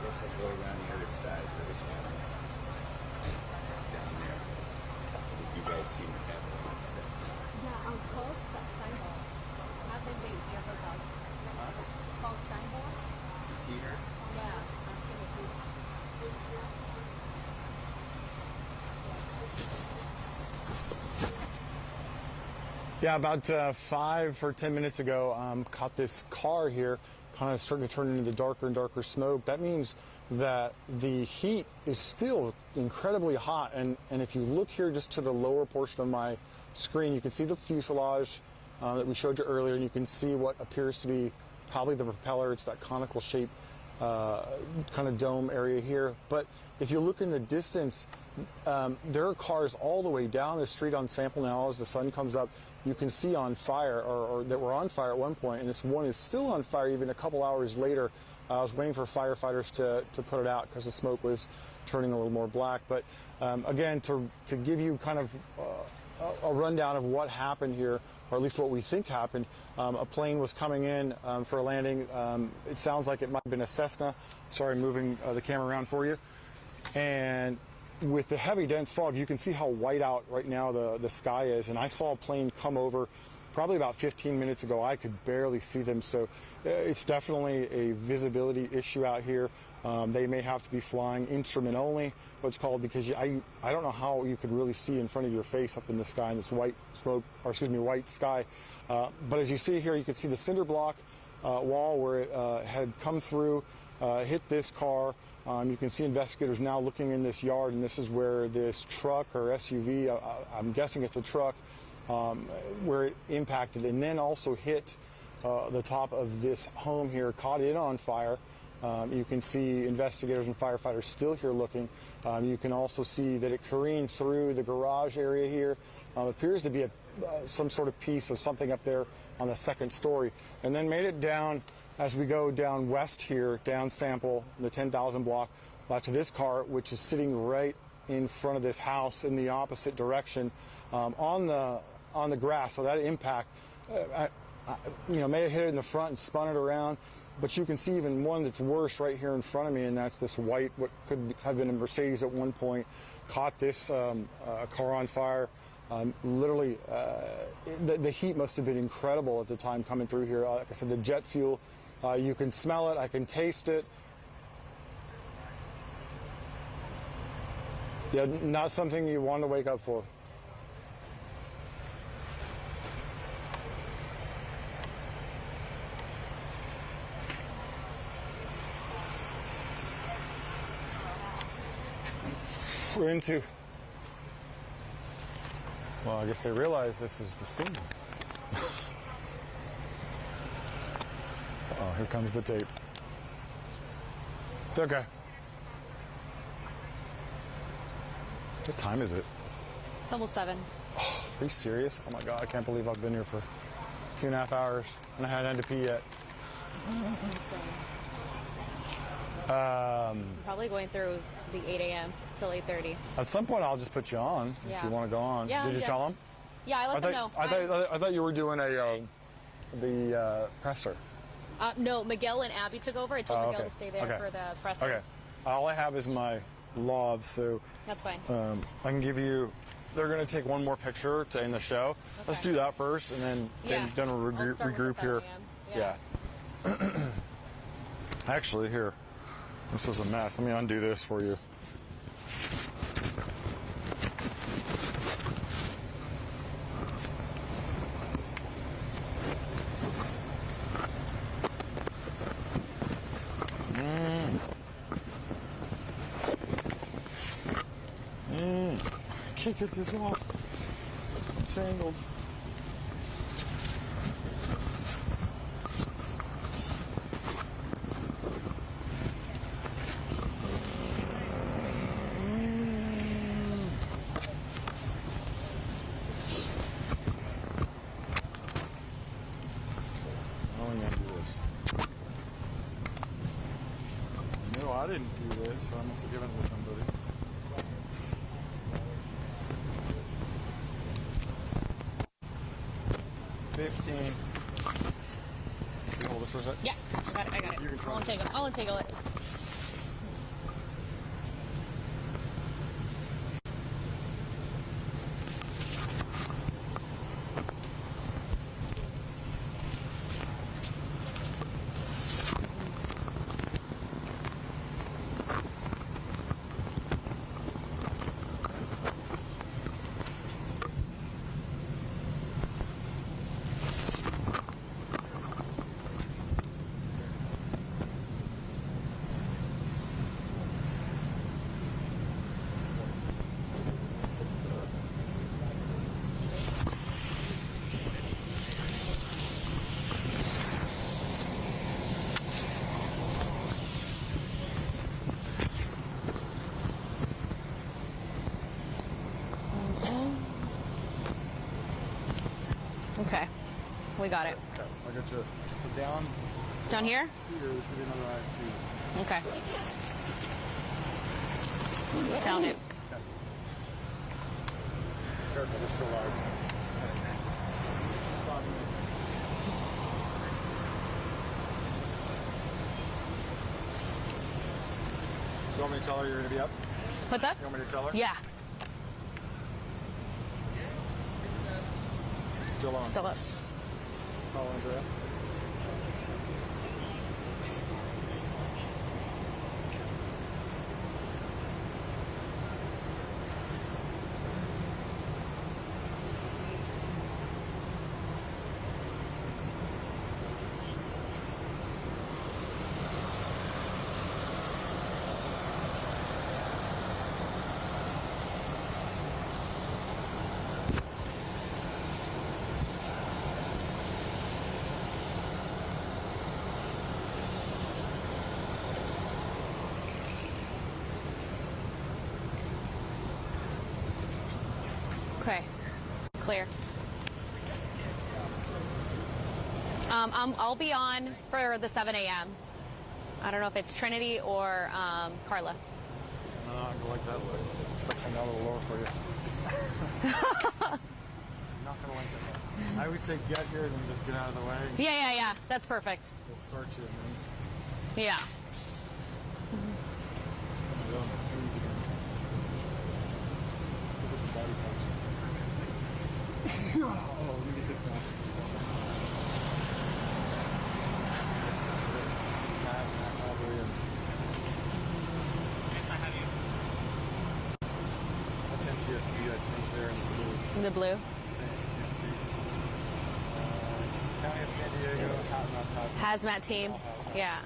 I go around the other side of the channel. Down there. If you guys see what happened. Yeah, I'll call Steinball. Have them be here for us. Call Steinball? Is he here? Yeah. Ask him if he's... Yeah, about 5 or 10 minutes ago, caught this car here, kind of starting to turn into the darker and darker smoke. That means that the heat is still incredibly hot. And if you look here just to the lower portion of my screen, you can see the fuselage that we showed you earlier, and you can see what appears to be probably the propeller. It's that conical shape kind of dome area here. But if you look in the distance, there are cars all the way down the street on Sample now as the sun comes up. You can see on fire, or that were on fire at one point, and this one is still on fire even a couple hours later. I was waiting for firefighters to put it out because the smoke was turning a little more black. But again, to give you kind of a rundown of what happened here, or at least what we think happened, a plane was coming in for a landing. It sounds like it might have been a Cessna. Sorry, moving the camera around for you. And with the heavy dense fog, you can see how white out right now the sky is. And I saw a plane come over probably about 15 minutes ago. I could barely see them. So it's definitely a visibility issue out here. They may have to be flying instrument only, what's called, because I don't know how you could really see in front of your face up in the sky in this white smoke, or excuse me, white sky. But as you see here, you can see the cinder block wall where it had come through, hit this car. You can see investigators now looking in this yard, and this is where this truck or SUV, I'm guessing it's a truck, where it impacted and then also hit the top of this home here, caught it on fire. You can see investigators and firefighters still here looking. You can also see that it careened through the garage area here. Appears to be some sort of piece of something up there on the second story, and then made it down as we go down west here, down Sample, the 10,000 block, to this car, which is sitting right in front of this house in the opposite direction, on the grass. So that impact, may have hit it in the front and spun it around. But you can see even one that's worse right here in front of me, and that's this white, what could have been a Mercedes at one point, caught this car on fire. Literally, the heat must have been incredible at the time coming through here. Like I said, the jet fuel, you can smell it, I can taste it. Yeah, not something you want to wake up for. We're into. Well, I guess they realize this is the scene. Oh, here comes the tape. It's okay. What time is it? It's almost 7. Oh, are you serious? Oh my God, I can't believe I've been here for 2.5 hours and I haven't had to pee yet. Probably going through the 8 a.m. till 8:30. At some point, I'll just put you on if you want to go on. Yeah, Did you tell them? Yeah, I let them know. I thought you were doing the presser. No, Miguel and Abby took over. I told Miguel to stay there for the presser. Okay. All I have is my log, so That's fine. I can give you. They're going to take one more picture to end the show. Okay. Let's do that first, and then we'll regroup here. Yeah. Actually, here. This was a mess. Let me undo this for you. Can't get this off. I'm tangled. No, I didn't do this, so I must have given it to somebody. $15. Can you hold this for a sec? Yeah, I got it. You can I'll untangle it. Okay, we got it. Okay, I'll get you down. Down here? Here, there should be another eye. Okay. Found it. Okay. Careful, it's still large. You want me to tell her you're going to be up? What's up? You want me to tell her? Yeah. Still on. Still up. Call Andrea. Okay. Clear. I'll be on for the 7 a.m. I don't know if it's Trinity or Carla. No, I go like that way. Expect to come down a little lower for you. I'm not gonna like that. I would say get here and then just get out of the way. Yeah. That's perfect. We'll start you and then. Yeah. Oh, let me get this now. That's NTSB, I think, there in the blue. In the blue. County of San Diego, Hazmat team. Yeah.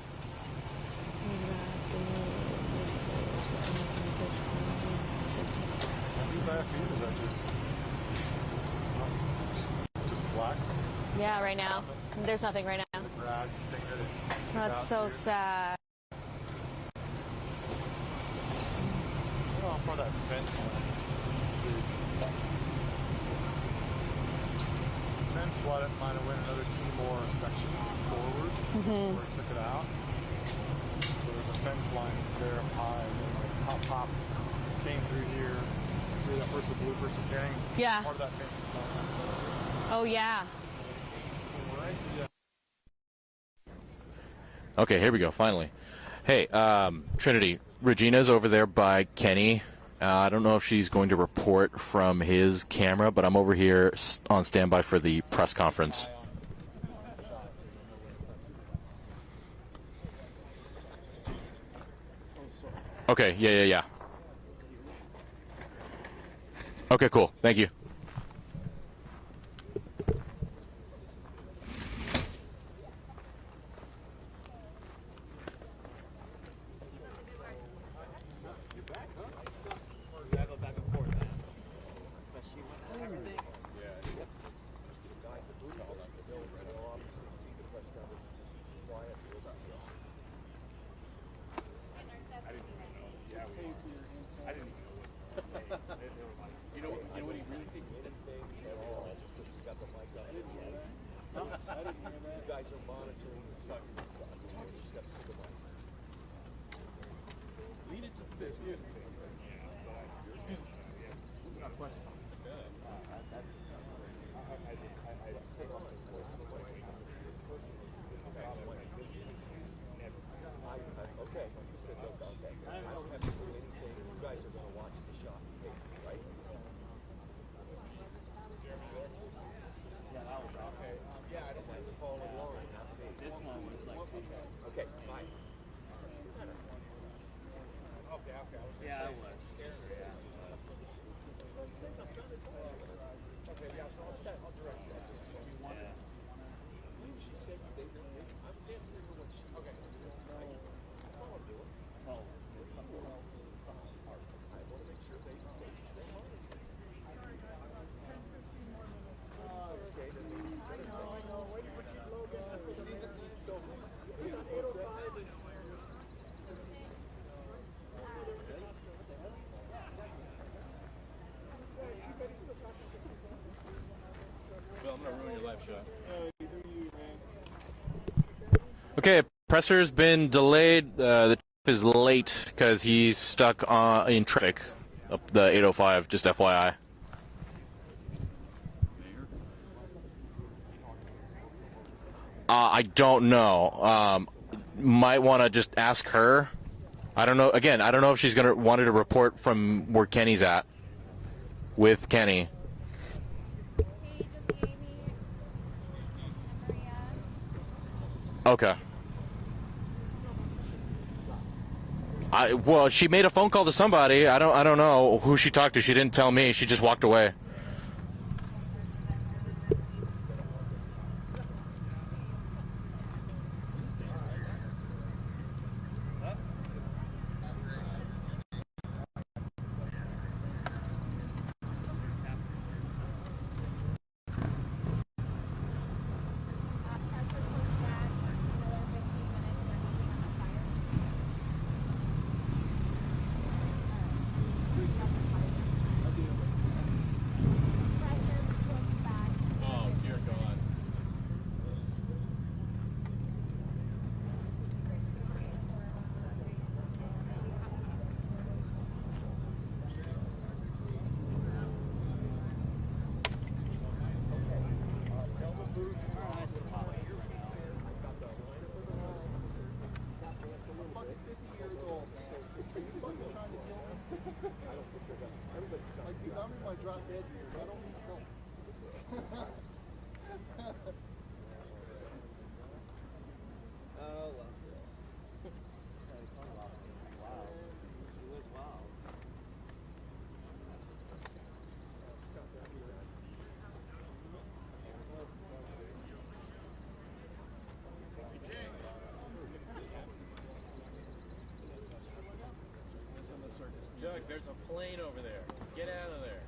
These IFUs are just black. Yeah, right now. There's nothing right now. That's so sad. How far that fence went. Let's see. Fence might have went another 2 more sections forward where it took it out. So there's a fence line there up high, and then pop came through here. See that where's the blue person standing? Yeah. Part of that fence is gone. Oh, yeah. Right? Yeah. Okay, here we go, finally. Hey, Trinity, Regina's over there by Kenny. I don't know if she's going to report from his camera, but I'm over here on standby for the press conference. Okay, yeah. Okay, cool. Thank you. Okay, presser's been delayed. The chief is late because he's stuck in traffic up the 805, just FYI. I don't know. Might want to just ask her. I don't know. Again, I don't know if she's going to wanted to report from where Kenny's at with Kenny. Okay. Well, she made a phone call to somebody. I don't know who she talked to. She didn't tell me. She just walked away. drop dead here. I don't mean to. Oh, well. Wow. It was wild. Jug, there's a plane over there. Get out of there.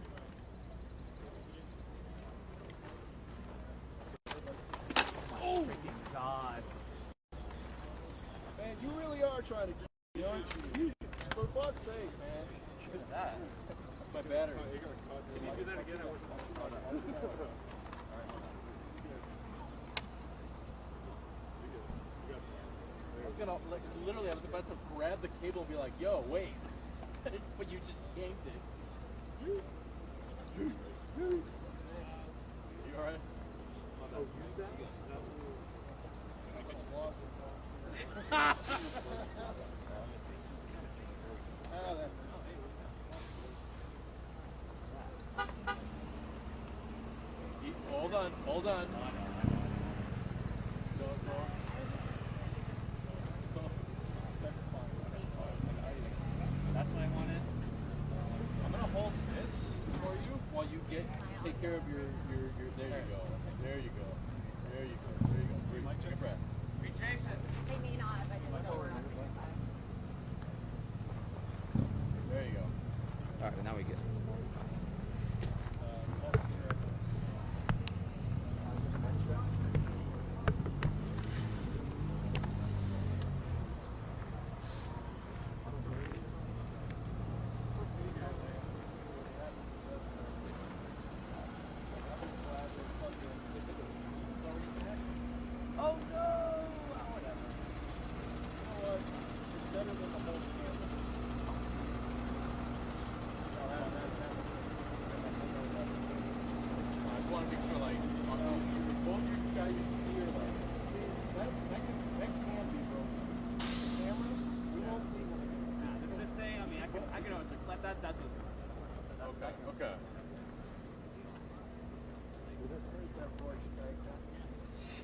Oh, freaking God. Man, you really are trying to get me, aren't you? For fuck's sake, man. Look at that. That's my battery. Can you do that again? I was about to grab the cable and be like, yo, wait. But you just yanked it. You alright? Hold on. That's what I wanted. I'm gonna hold this for you while you take care of your there you go. There you go. Breathe. Take a breath. Hey, Jason. They may not, but it's over. There you go. All right, now we get. Oh no! Whatever. You know what? It's better than the whole camera. I just want to make sure, like, both you guys here, like, See, that can be broken. The camera, we won't see what This thing, I mean, I can always let that's what's okay.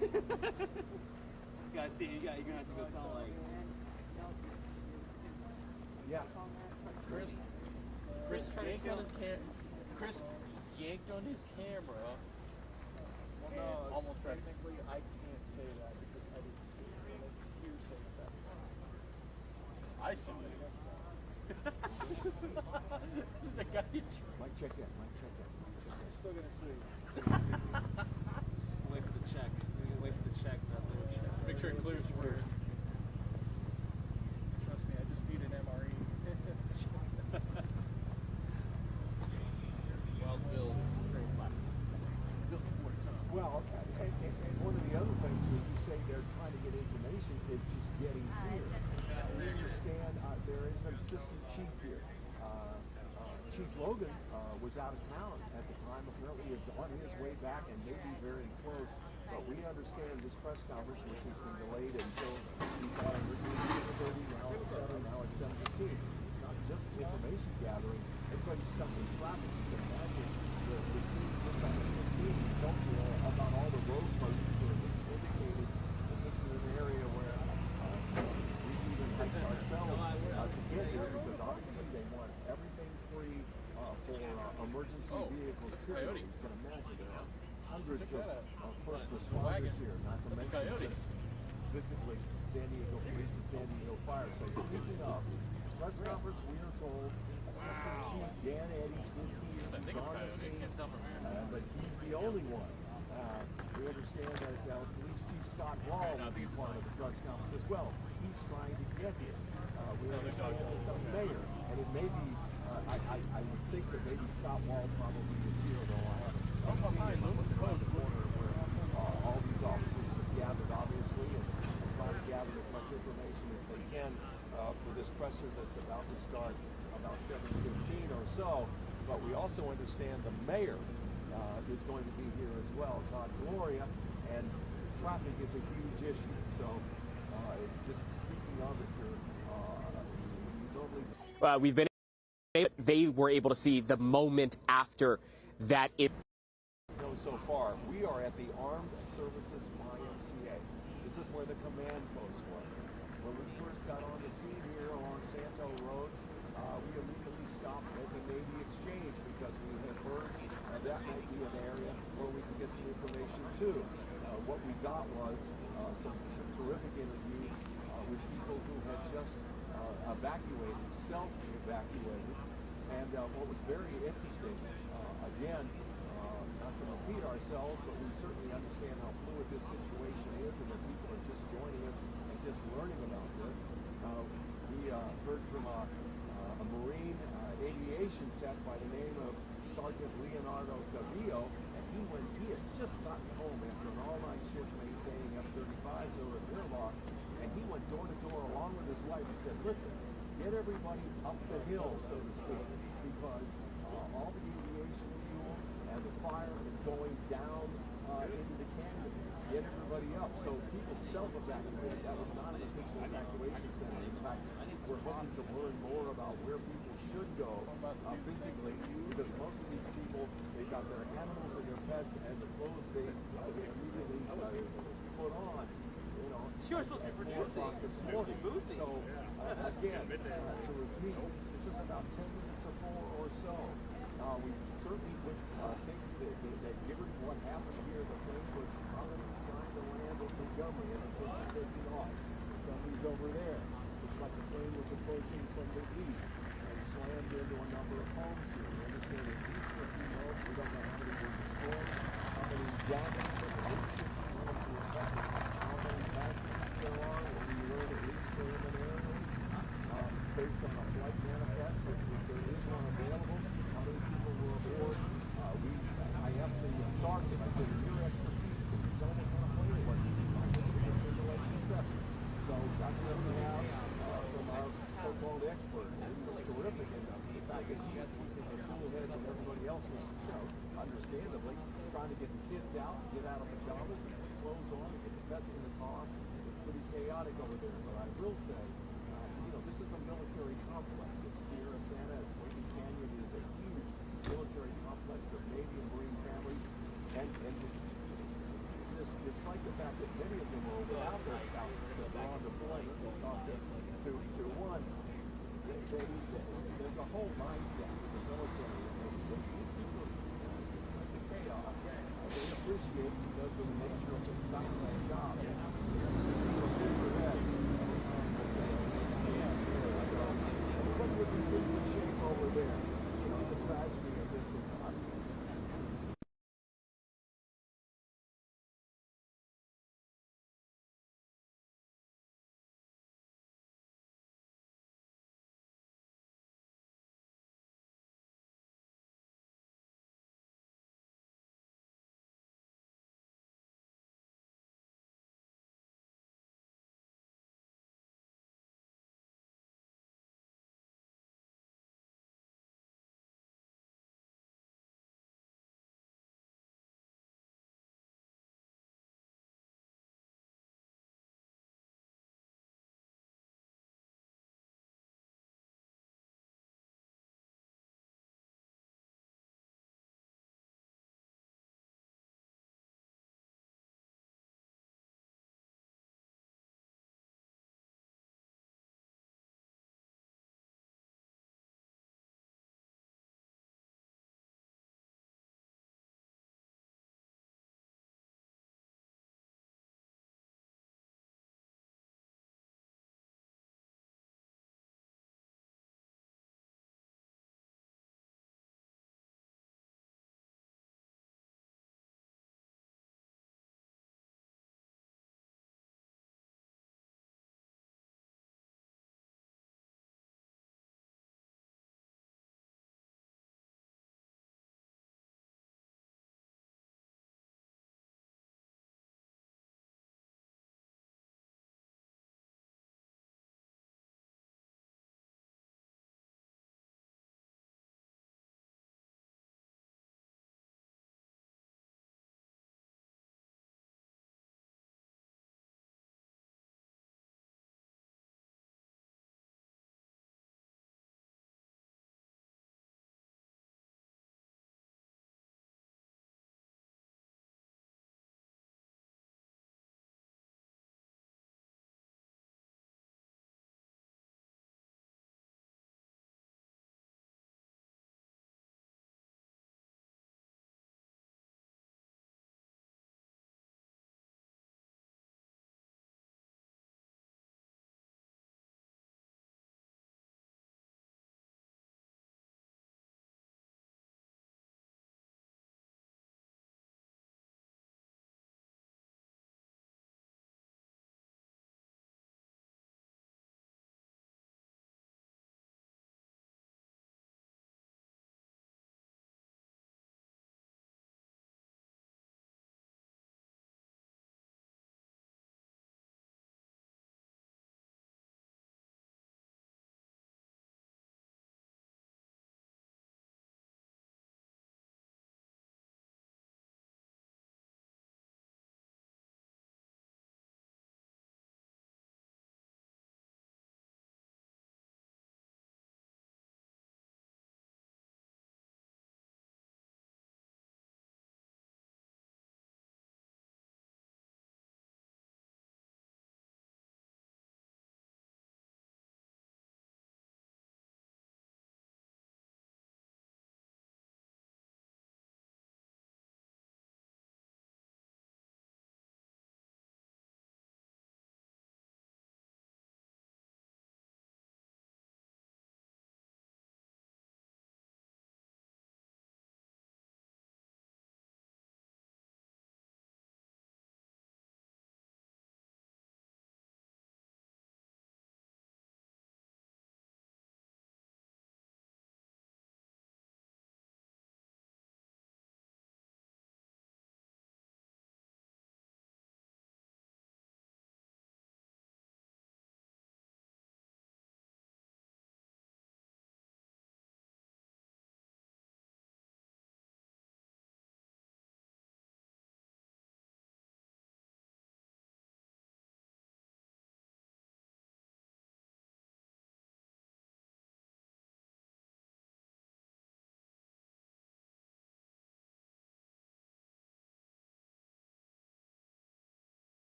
You guys see, you're gonna have to go tell like. Yeah. Chris yanked on his camera. Well, no, almost technically I can't say that because I didn't see it. And it's hearsay at that point. I saw it. The guy Might check in. I'm still gonna see. Wait for the check. Wait for the check. That little check. make sure it clears first. Trust me, I just need an MRE. Well built. Well, and one of the other things is you say they're trying to get information is just getting here. We understand there is an assistant chief here. Chief Logan was out of town at the time. Apparently is on his way back and may be very close. But we understand this press conference, which has been delayed until we thought it would be 7:30, now it's 7, now it's 7:15. It's not just information gathering. Everybody's stuck in traffic. You can imagine the team just on the 15 don't know about all the road closures that are indicated that this is an area where we even hike ourselves to get here because obviously they want everything free for emergency vehicles. Coyote. You can imagine there are hundreds of first responders here, not to mention just physically San Diego Police and San Diego Fire. So speaking of press conference, we are told Assistant Chief Dan Eddy is here. I think it's on the Coyote. scene, Can't tell from here. but he's the only one. We understand that Police Chief Scott Wall will be part of the press conference as well. He's trying to get here. We understand that the mayor, and it may be, I would think that maybe Scott Wall probably is here, though I haven't seen him. I'm looking around the corner where all these officers have gathered, obviously, and trying to gather as much information as they can for this presser that's about to start about 7:15 or so. But we also understand the mayor is going to be here as well, Todd Gloria, and traffic is a huge issue. So just speaking of it here, you normally... We've been they were able to see the moment after that. So far, we are at the Armed Services YMCA. This is where the command post was. When we first got on the scene here along Santo Road, we immediately stopped at the Navy Exchange because we had heard that might be an area where we could get some information too. What we got was some terrific interviews with people who had just evacuated, self-evacuated. And what was very interesting, again, not to repeat ourselves, but we certainly understand how fluid this situation is and that people are just joining us and just learning about this. We heard from a Marine aviation tech by the name of Sergeant Leonardo Tavillo, and he had just gotten home after an all-night shift maintaining F-35s over at Miramar, and he went door to door along with his wife and said, listen, get everybody up the hill, so to speak, because all the aviation fuel and the fire is going down into the canyon. Get everybody up. So people self-evacuated. That was not an official evacuation center. In fact, we're hoping to learn more about where people should go physically, because most of these people, they've got their animals and their pets and the clothes they immediately put on. At 4 o'clock this morning. So, again, to repeat, this is about 10 minutes of 4 or so. We certainly would think that given what happened here, the plane was already trying to land in Montgomery as it's taking off. Montgomery's over there. Looks like the plane was approaching from the east and slammed into a number of homes here. We understand at least 50 homes. We don't know how many were destroyed, how many damaged, but at least 50 homes were affected. How many passengers there are, and we learn at least preliminarily, based on a flight manifest, if there is one available, how many people were aboard. I asked the sergeant, I said, in your expertise, can you tell me what kind of plane it was? I think it was just like assessment. So that's what we have from our so-called expert. And he was terrific in the fact that he was keeping a cool head when everybody else was, understandably, trying to get the kids out, get out of pajamas, and put clothes on, and get the pets in the car. It was pretty chaotic over there. But I will say, this is a military complex. It's Tierrasanta, it's Lincoln Canyon. It is a huge military complex of Navy and Marine families. And despite the fact that many of them are without their spouses that are on deployment, we'll talk to one, there's a whole mindset in the military. When people despite the chaos, they appreciate because of the nature of the style of the job. Everybody was in good shape over there. The tragedy of this is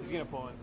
He's gonna pull in.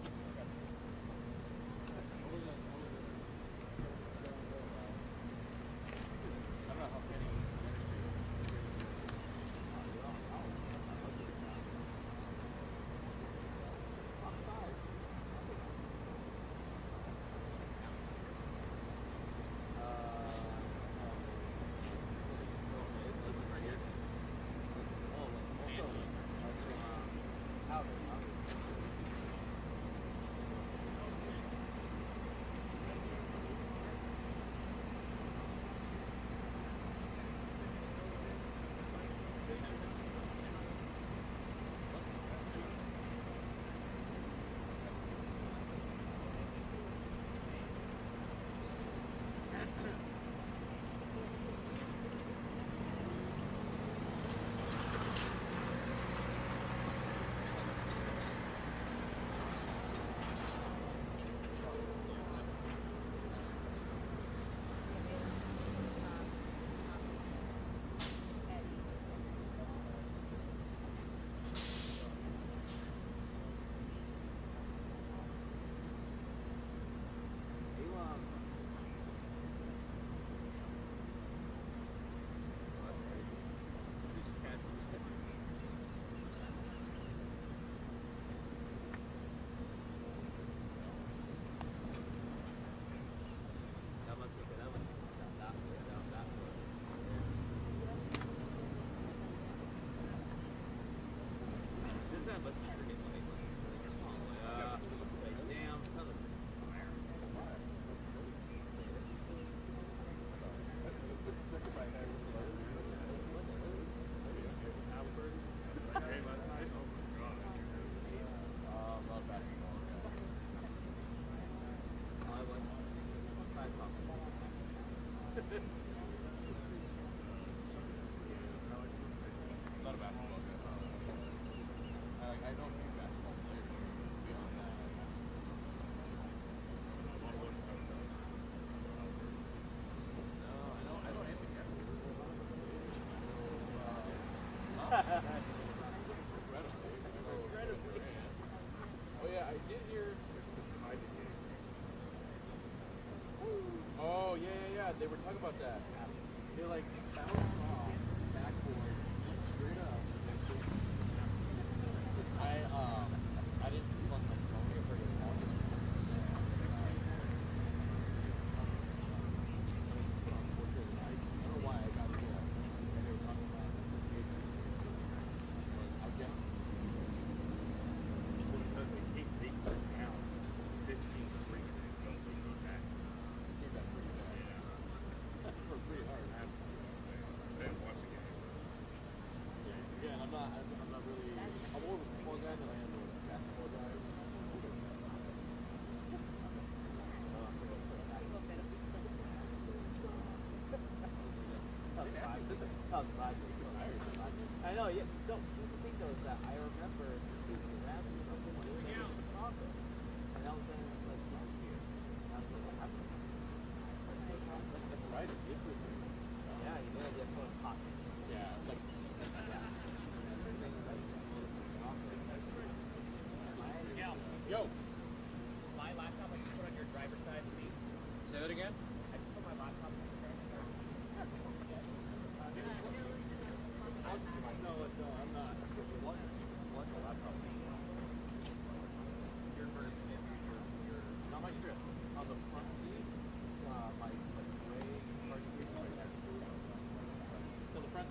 Oh yeah, I did hear. Oh yeah. They were talking about that. They like bounced off backboard straight up. I didn't plug my phone in for your phone. I don't know why I got it. And they were talking about I guess because they keep down 15 degrees. That pretty bad. Yeah. That's pretty hard. Been watching it. Yeah, I'm not really. I'm more of a football guy than I am a basketball guy. I know, yeah. No, the thing though is that I remember the Rams or something when they were in Chicago. And I was saying, like, last year. And I was like, what happened? That's right, it did with you. Yeah, you know, they're full of hot. Yeah, like, Yo! My laptop I just put on your driver's side seat. Say that again? I just put my laptop on your driver's side. No, I'm not. What laptop? Your first, not my strip. On the front seat, my gray parking space right there. So the front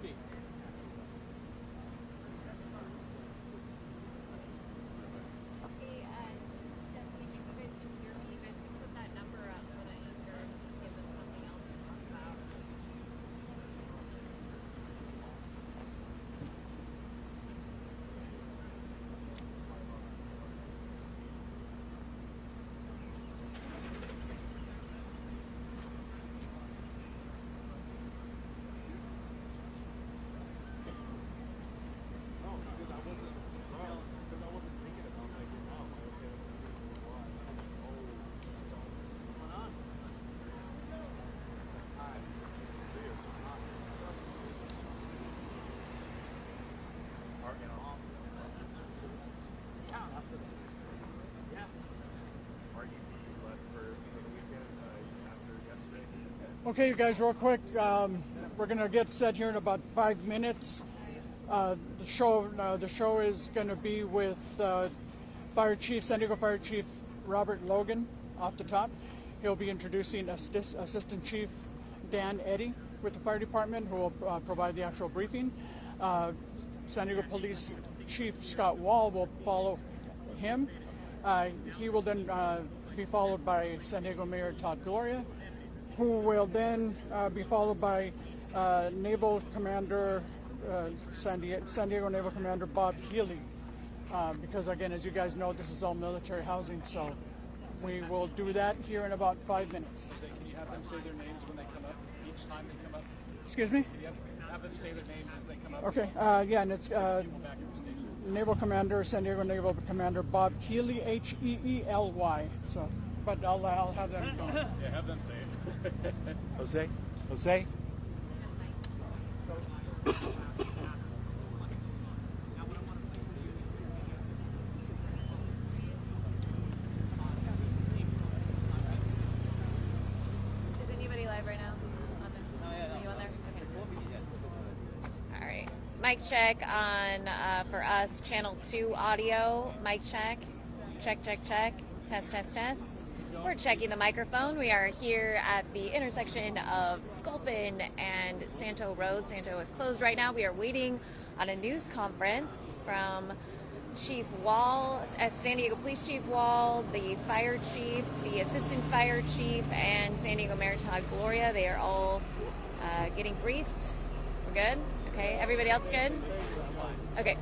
Okay, you guys, real quick. We're gonna get set here in about 5 minutes. The show is gonna be with San Diego Fire Chief Robert Logan off the top. He'll be introducing Assistant Chief Dan Eddy with the fire department, who will provide the actual briefing. San Diego Police Chief Scott Wall will follow him. He will then be followed by San Diego Mayor Todd Gloria, who will then be followed by Naval Commander, San Diego Naval Commander Bob Healy. Because again, as you guys know, this is all military housing, so we will do that here in about 5 minutes. Can you have them say their names when they come up, each time they come up? Excuse me? Can you have them say their names as they come up? Okay, yeah, and it's Naval Commander, San Diego Naval Commander Bob Healy, Heely. So, but I'll have them go. Yeah, have them say it. Jose? Jose? Is anybody live right now? Are you on there? Okay. All right. Mic check on for us, channel 2 audio. Mic check. Check, check, check. Test, test, test. We're checking the microphone. We are here at the intersection of Sculpin and Santo Road. Santo is closed right now. We are waiting on a news conference from Chief Wall, San Diego Police Chief Wall, the fire chief, the assistant fire chief, and San Diego Mayor Todd Gloria. They are all getting briefed. We're good? Okay. Everybody else good? Okay.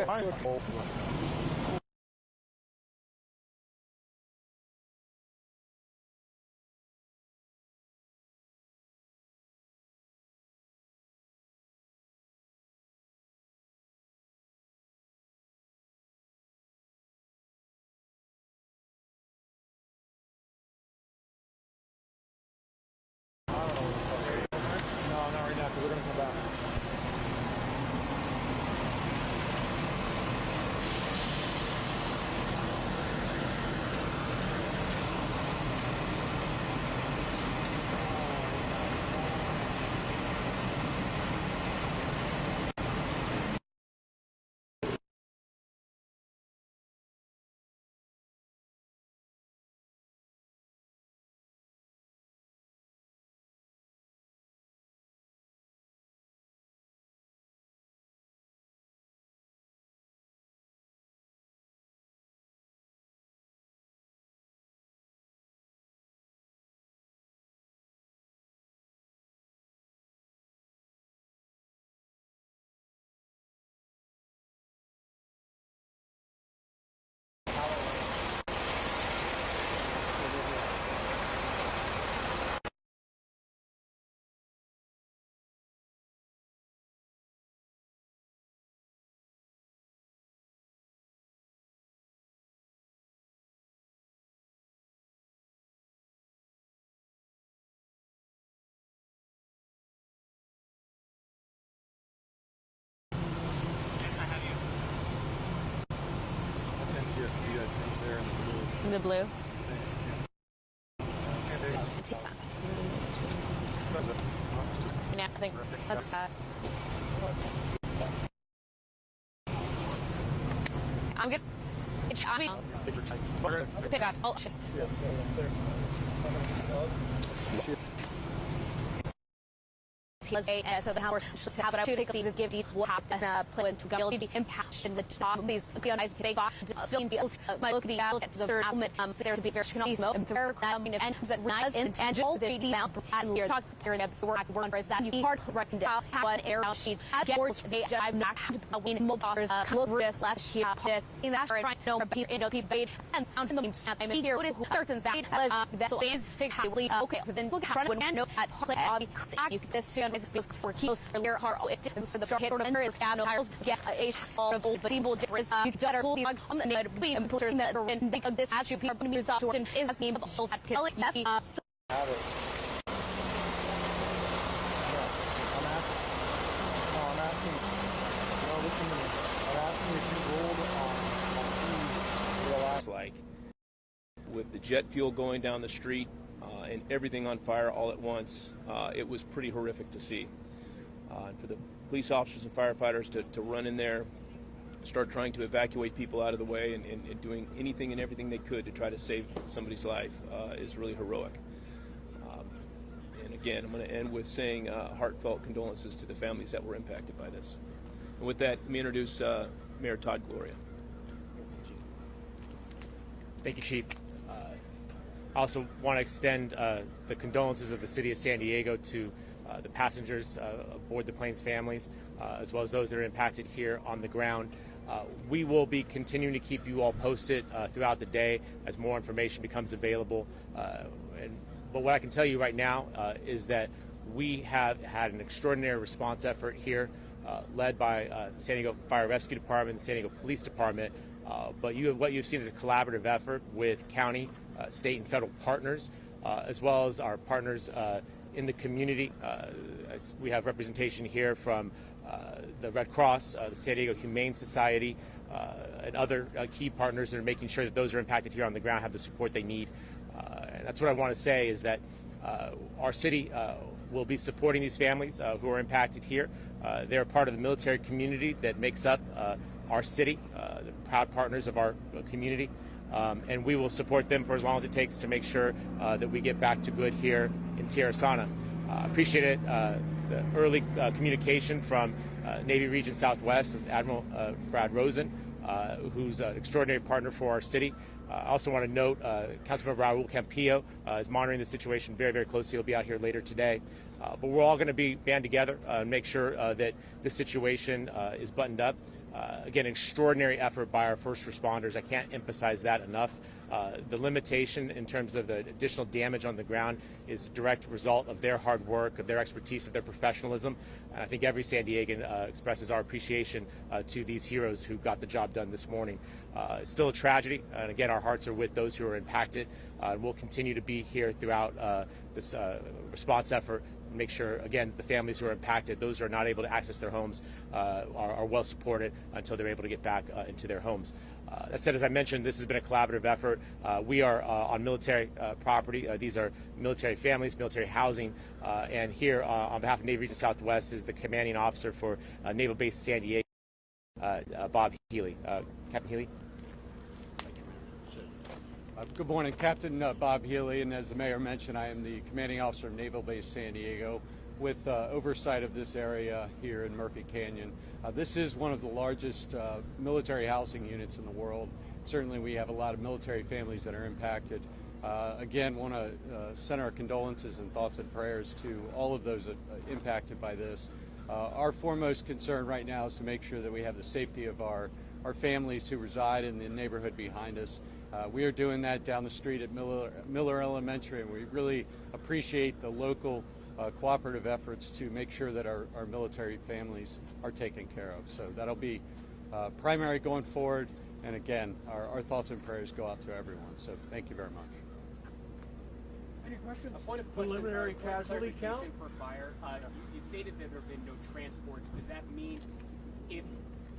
Fine. The blue. Yeah, I think that's I'm good. I mean, pick up. Oh, shit. So the hours to have it to take these give what happens play to go the impact and the top these guys they fought still deals my look the out at the third element so there to be very smoke and third and that rise in tangible the out and here talk period of work one first that you hard reckoned out one air sheet get words they I'm not a win motors left here in that right no be bait and found the snap I mean here person's back that's always figure okay then look front when no at you this is for keys earlier hard it so the head or under is no hires get a all the symbols is you better hold the on the we put in that and think of this as you people use up to is a name of so that kill it like with the jet fuel going down the street and everything on fire all at once, it was pretty horrific to see. And for the police officers and firefighters to run in there, start trying to evacuate people out of the way and doing anything and everything they could to try to save somebody's life is really heroic. And again, I'm going to end with saying heartfelt condolences to the families that were impacted by this. And with that, let me introduce Mayor Todd Gloria. Thank you, Chief. I also want to extend the condolences of the City of San Diego to the passengers aboard the plane's families, as well as those that are impacted here on the ground. We will be continuing to keep you all posted throughout the day as more information becomes available. But what I can tell you right now is that we have had an extraordinary response effort here, led by the San Diego Fire Rescue Department and the San Diego Police Department. But what you've seen is a collaborative effort with county, state, and federal partners, as well as our partners in the community. We have representation here from the Red Cross, the San Diego Humane Society, and other key partners that are making sure that those who are impacted here on the ground have the support they need. And that's what I want to say is that our city will be supporting these families who are impacted here. They're part of the military community that makes up our city, the proud partners of our community, and we will support them for as long as it takes to make sure that we get back to good here in Tierrasanta. Appreciate it, the early communication from Navy Region Southwest, Admiral Brad Rosen, who's an extraordinary partner for our city. I also want to note Councilmember Raul Campillo is monitoring the situation very, very closely. He'll be out here later today. But we're all going to be band together and make sure that this situation is buttoned up. Again, extraordinary effort by our first responders. I can't emphasize that enough. The limitation in terms of the additional damage on the ground is a direct result of their hard work, of their expertise, of their professionalism. And I think every San Diegan expresses our appreciation to these heroes who got the job done this morning. It's still a tragedy, and again, our hearts are with those who are impacted. We'll continue to be here throughout this response effort. Make sure, again, the families who are impacted, those who are not able to access their homes, are well supported until they're able to get back into their homes. That said, as I mentioned, this has been a collaborative effort. We are on military property. These are military families, military housing, and here on behalf of Navy Region Southwest is the commanding officer for Naval Base San Diego, Bob Healy. Captain Healy. Good morning, Captain Bob Healy, and as the mayor mentioned, I am the commanding officer of Naval Base San Diego with oversight of this area here in Murphy Canyon. This is one of the largest military housing units in the world. Certainly we have a lot of military families that are impacted. Again, want to send our condolences and thoughts and prayers to all of those impacted by this. Our foremost concern right now is to make sure that we have the safety of our families who reside in the neighborhood behind us. We are doing that down the street at Miller Elementary, and we really appreciate the local cooperative efforts to make sure that our military families are taken care of. So that'll be primary going forward, and again, our thoughts and prayers go out to everyone. So thank you very much. Any questions? A point of preliminary casualty count? For fire, you stated that there have been no transports. Does that mean if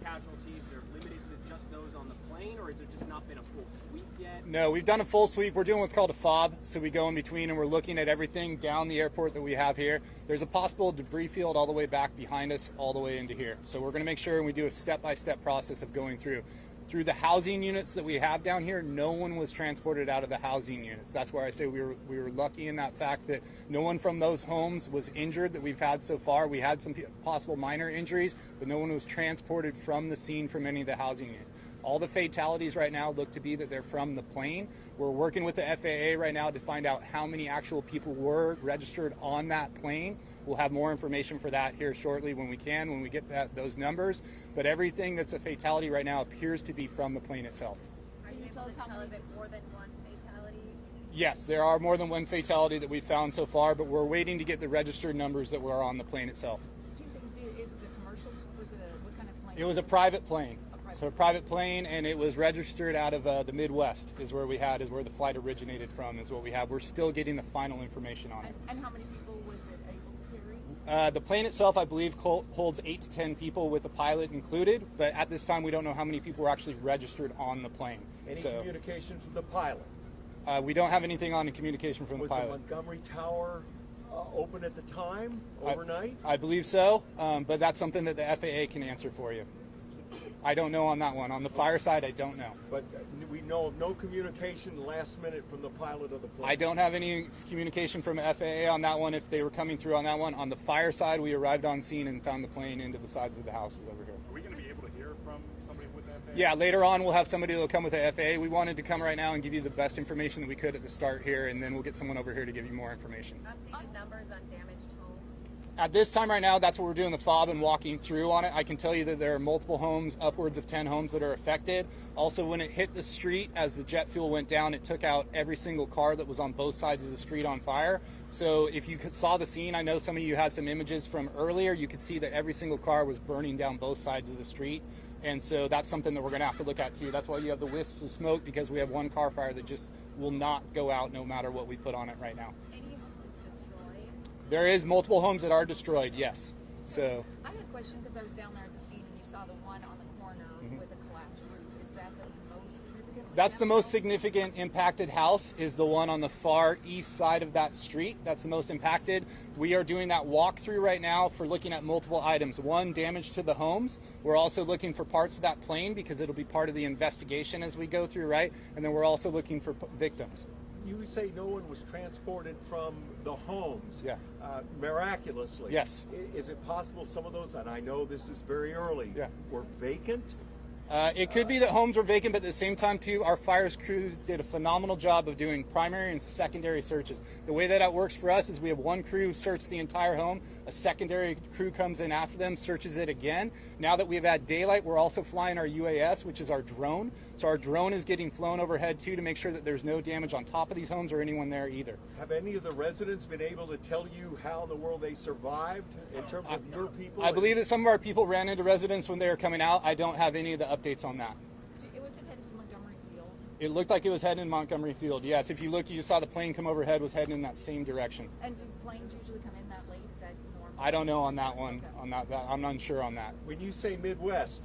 casualties, they're limited to just those on the plane, or has it just not been a full sweep yet? No, we've done a full sweep. We're doing what's called a fob, so we go in between and we're looking at everything down the airport that we have here. There's a possible debris field all the way back behind us, all the way into here. So we're going to make sure and we do a step-by-step process of going through. Through the housing units that we have down here, no one was transported out of the housing units. That's where I say we were lucky in that fact that no one from those homes was injured that we've had so far. We had some possible minor injuries, but no one was transported from the scene from any of the housing units. All the fatalities right now look to be that they're from the plane. We're working with the FAA right now to find out how many actual people were registered on that plane. We'll have more information for that here shortly when we get those numbers. But everything that's a fatality right now appears to be from the plane itself. Are you able to tell us more than one fatality? Yes, there are more than one fatality that we've found so far, but we're waiting to get the registered numbers that were on the plane itself. Two things. It was a commercial. Was it what kind of plane? It was a private plane. So a private plane, and it was registered out of the Midwest is where the flight originated from, is what we have. We're still getting the final information on it. And how many people was it able to carry? The plane itself, I believe, holds 8 to 10 people with the pilot included, but at this time we don't know how many people were actually registered on the plane. Any communication from the pilot? We don't have anything on the communication from the pilot. Was the Montgomery Tower open at the time, overnight? I believe so, but that's something that the FAA can answer for you. I don't know on that one. On the fire side, I don't know. But we know of no communication last minute from the pilot of the plane? I don't have any communication from FAA on that one if they were coming through on that one. On the fire side, we arrived on scene and found the plane into the sides of the houses over here. Are we going to be able to hear from somebody with the FAA? Yeah, later on we'll have somebody that will come with the FAA. We wanted to come right now and give you the best information that we could at the start here, and then we'll get someone over here to give you more information. Updated numbers on damaged homes. At this time right now, that's what we're doing the fob and walking through on it. I can tell you that there are multiple homes, upwards of 10 homes that are affected. Also, when it hit the street, as the jet fuel went down, it took out every single car that was on both sides of the street on fire. So if you saw the scene, I know some of you had some images from earlier, you could see that every single car was burning down both sides of the street. And so that's something that we're going to have to look at too. That's why you have the wisps of smoke, because we have one car fire that just will not go out no matter what we put on it right now. There is multiple homes that are destroyed, yes. So I had a question because I was down there at the scene and you saw the one on the corner with a collapsed roof. Is that the most significant? that's the most significant impacted house, is the one on the far east side of that street. That's the most impacted. We are doing that walkthrough right now for looking at multiple items. One, damage to the homes. We're also looking for parts of that plane because it'll be part of the investigation as we go through, right? And then we're also looking for victims. You say no one was transported from the homes, yeah, miraculously. Yes. Is it possible some of those, and I know this is very early, were vacant? It could be that homes were vacant, but at the same time, too, our fires crews did a phenomenal job of doing primary and secondary searches. The way that works for us is we have one crew search the entire home, a secondary crew comes in after them, searches it again. Now that we've had daylight, we're also flying our UAS, which is our drone. So our drone is getting flown overhead, too, to make sure that there's no damage on top of these homes or anyone there either. Have any of the residents been able to tell you how in the world they survived in terms of your people? I believe that some of our people ran into residents when they were coming out. I don't have any of the updates on that. Was it headed to Montgomery Field? It looked like it was heading in Montgomery Field, yes. If you look, you saw the plane come overhead, was heading in that same direction. And do planes usually come in that late? Is that normal? I don't know on that one. On that, I'm unsure on that. When you say Midwest,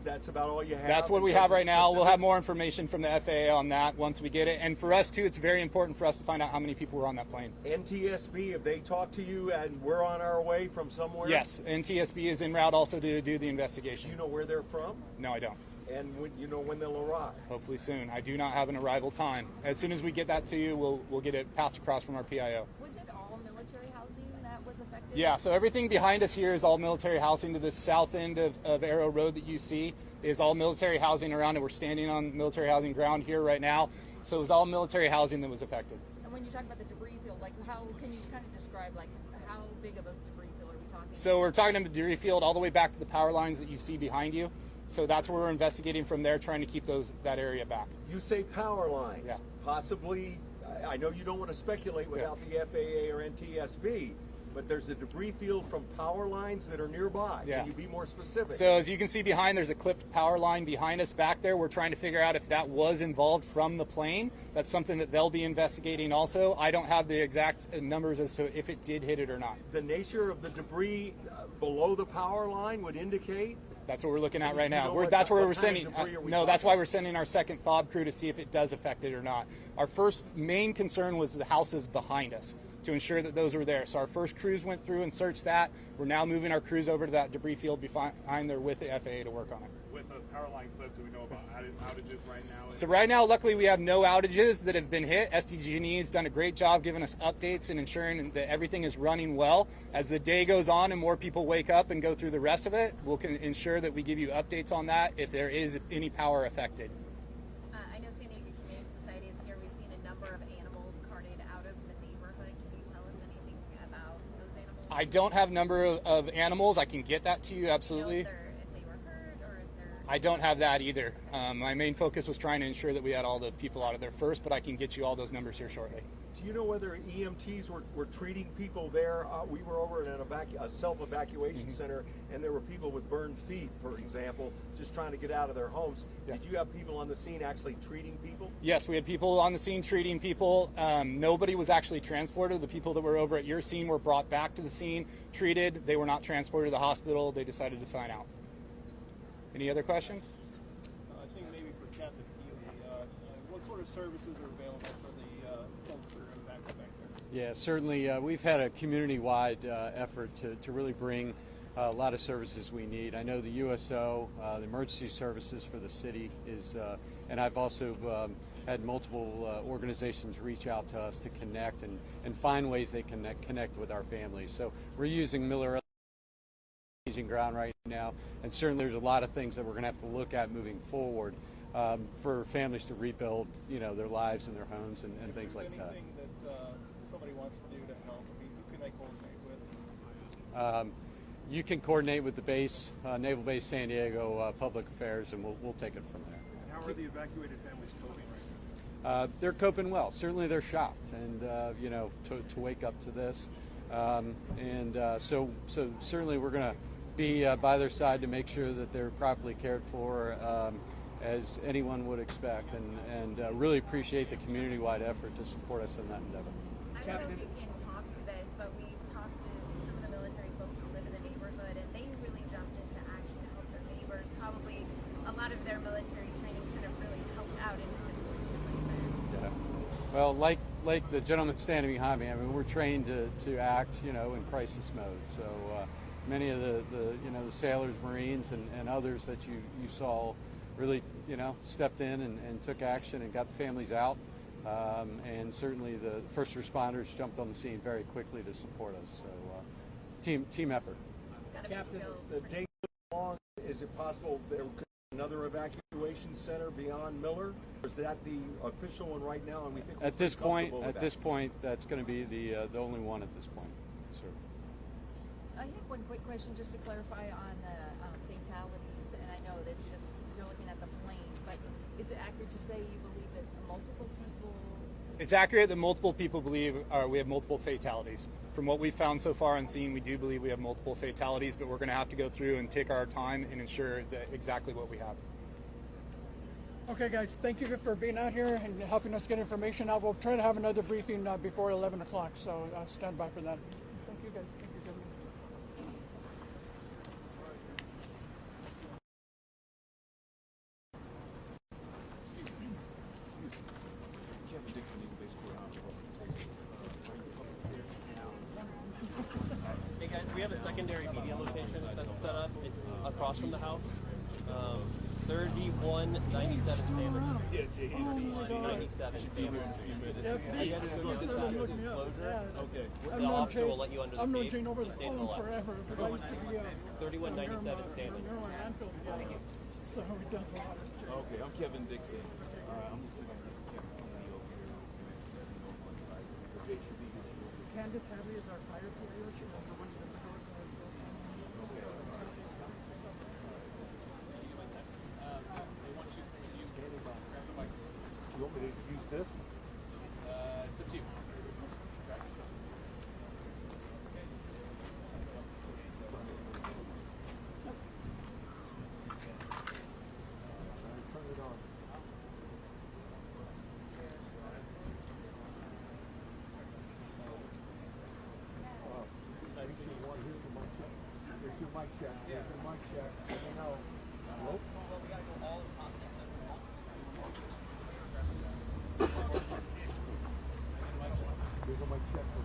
that's about all you have? That's what we have right now. We'll have more information from the FAA on that once we get it. And for us, too, it's very important for us to find out how many people were on that plane. NTSB, have they talked to you and we're on our way from somewhere? Yes, NTSB is en route also to do the investigation. Do you know where they're from? No, I don't. And you know when they'll arrive? Hopefully soon. I do not have an arrival time. As soon as we get that to you, we'll get it passed across from our PIO. Was it all military housing that was affected? Yeah, so everything behind us here is all military housing. To the south end of Arrow Road that you see is all military housing around it. We're standing on military housing ground here right now. So it was all military housing that was affected. And when you talk about the debris field, like how can you kind of describe like how big of a debris field are we talking? So we're talking about the debris field all the way back to the power lines that you see behind you. So that's where we're investigating from there, trying to keep that area back. You say power lines. Yeah. Possibly, I know you don't want to speculate without the FAA or NTSB, but there's a debris field from power lines that are nearby. Yeah. Can you be more specific? So as you can see behind, there's a clipped power line behind us back there. We're trying to figure out if that was involved from the plane. That's something that they'll be investigating also. I don't have the exact numbers as to if it did hit it or not. The nature of the debris below the power line would indicate? That's what we're looking at right You now. know that's where what we're kind of sending. debris are we No, that's talking why we're sending our second FOB crew to see if it does affect it or not. Our first main concern was the houses behind us, to ensure that those were there. So our first crews went through and searched that. We're now moving our crews over to that debris field behind there with the FAA to work on it. With a power line clip, do we know about outages right now? So right now, luckily, we have no outages that have been hit. SDG&E has done a great job giving us updates and ensuring that everything is running well. As the day goes on and more people wake up and go through the rest of it, we'll ensure that we give you updates on that if there is any power affected. I know San Diego Humane Society is here. We've seen a number of animals carted out of the neighborhood. Can you tell us anything about those animals? I don't have number of animals. I can get that to you, absolutely. If they were hurt or if they're... I don't have that either. My main focus was trying to ensure that we had all the people out of there first, but I can get you all those numbers here shortly. Do you know whether EMTs were treating people there? We were over at a self-evacuation center, and there were people with burned feet, for example, just trying to get out of their homes. Yeah. Did you have people on the scene actually treating people? Yes, we had people on the scene treating people. Nobody was actually transported. The people that were over at your scene were brought back to the scene, treated. They were not transported to the hospital. They decided to sign out. Any other questions? I think maybe for Captain Healy, what sort of services are available for the folks that are impacted back there? Yeah, certainly we've had a community-wide effort to really bring a lot of services we need. I know the USO, the emergency services for the city is, and I've also had multiple organizations reach out to us to connect and find ways they can connect with our families. So we're using Miller ground right now, and certainly there's a lot of things that we're going to have to look at moving forward for families to rebuild, their lives and their homes and things like that. Anything that somebody wants to do to help? I mean, who can they coordinate with? You can coordinate with the base, Naval Base San Diego Public Affairs, and we'll take it from there. How are the evacuated families coping right now? They're coping well. Certainly they're shocked, and to wake up to this, so certainly we're going to be by their side to make sure that they're properly cared for, as anyone would expect, and really appreciate the community-wide effort to support us in that endeavor. I don't know if you can talk to this, but we talked to some of the military folks who live in the neighborhood, and they really jumped into action to help their neighbors. Probably a lot of their military training kind of really helped out in a situation like this. Yeah. Well, like the gentleman standing behind me, I mean, we're trained to act, in crisis mode. So many of the sailors, Marines, and others that you saw really, stepped in and took action and got the families out. And certainly the first responders jumped on the scene very quickly to support us. So it's a team effort. Captain, the day long, is it possible there could be another evacuation center beyond Miller? Or is that the official one right now? And we think at this point, that's going to be the only one at this point. Yes, sir. I have one quick question just to clarify on the fatalities, and I know that's just you're looking at the plane, but is it accurate to say you believe that multiple people? It's accurate that multiple people believe we have multiple fatalities. From what we've found so far on scene, we do believe we have multiple fatalities, but we're going to have to go through and take our time and ensure that exactly what we have. Okay, guys, thank you for being out here and helping us get information out. We'll try to have another briefing before 11 o'clock, so stand by for that. Thank you, guys. Thank you, gentlemen. Hey guys, we have a secondary media location that's set up. It's across from the house. 3197 Sanders Street. 3197 Sanders Street. Okay. The officer will let you under the I'm gate. known over the Stay to the phone left. forever because I used to be 3197 Sanders. Thank you. So we got a lot of. Okay, I'm Kevin Dixon. I'm just going to get Kevin Healy over here. Candace Hadley is our fire PIO. She was the one that You want me to use this? It's up to you. mic check. There's a mic check. Let me know. Hello? There's a mic check.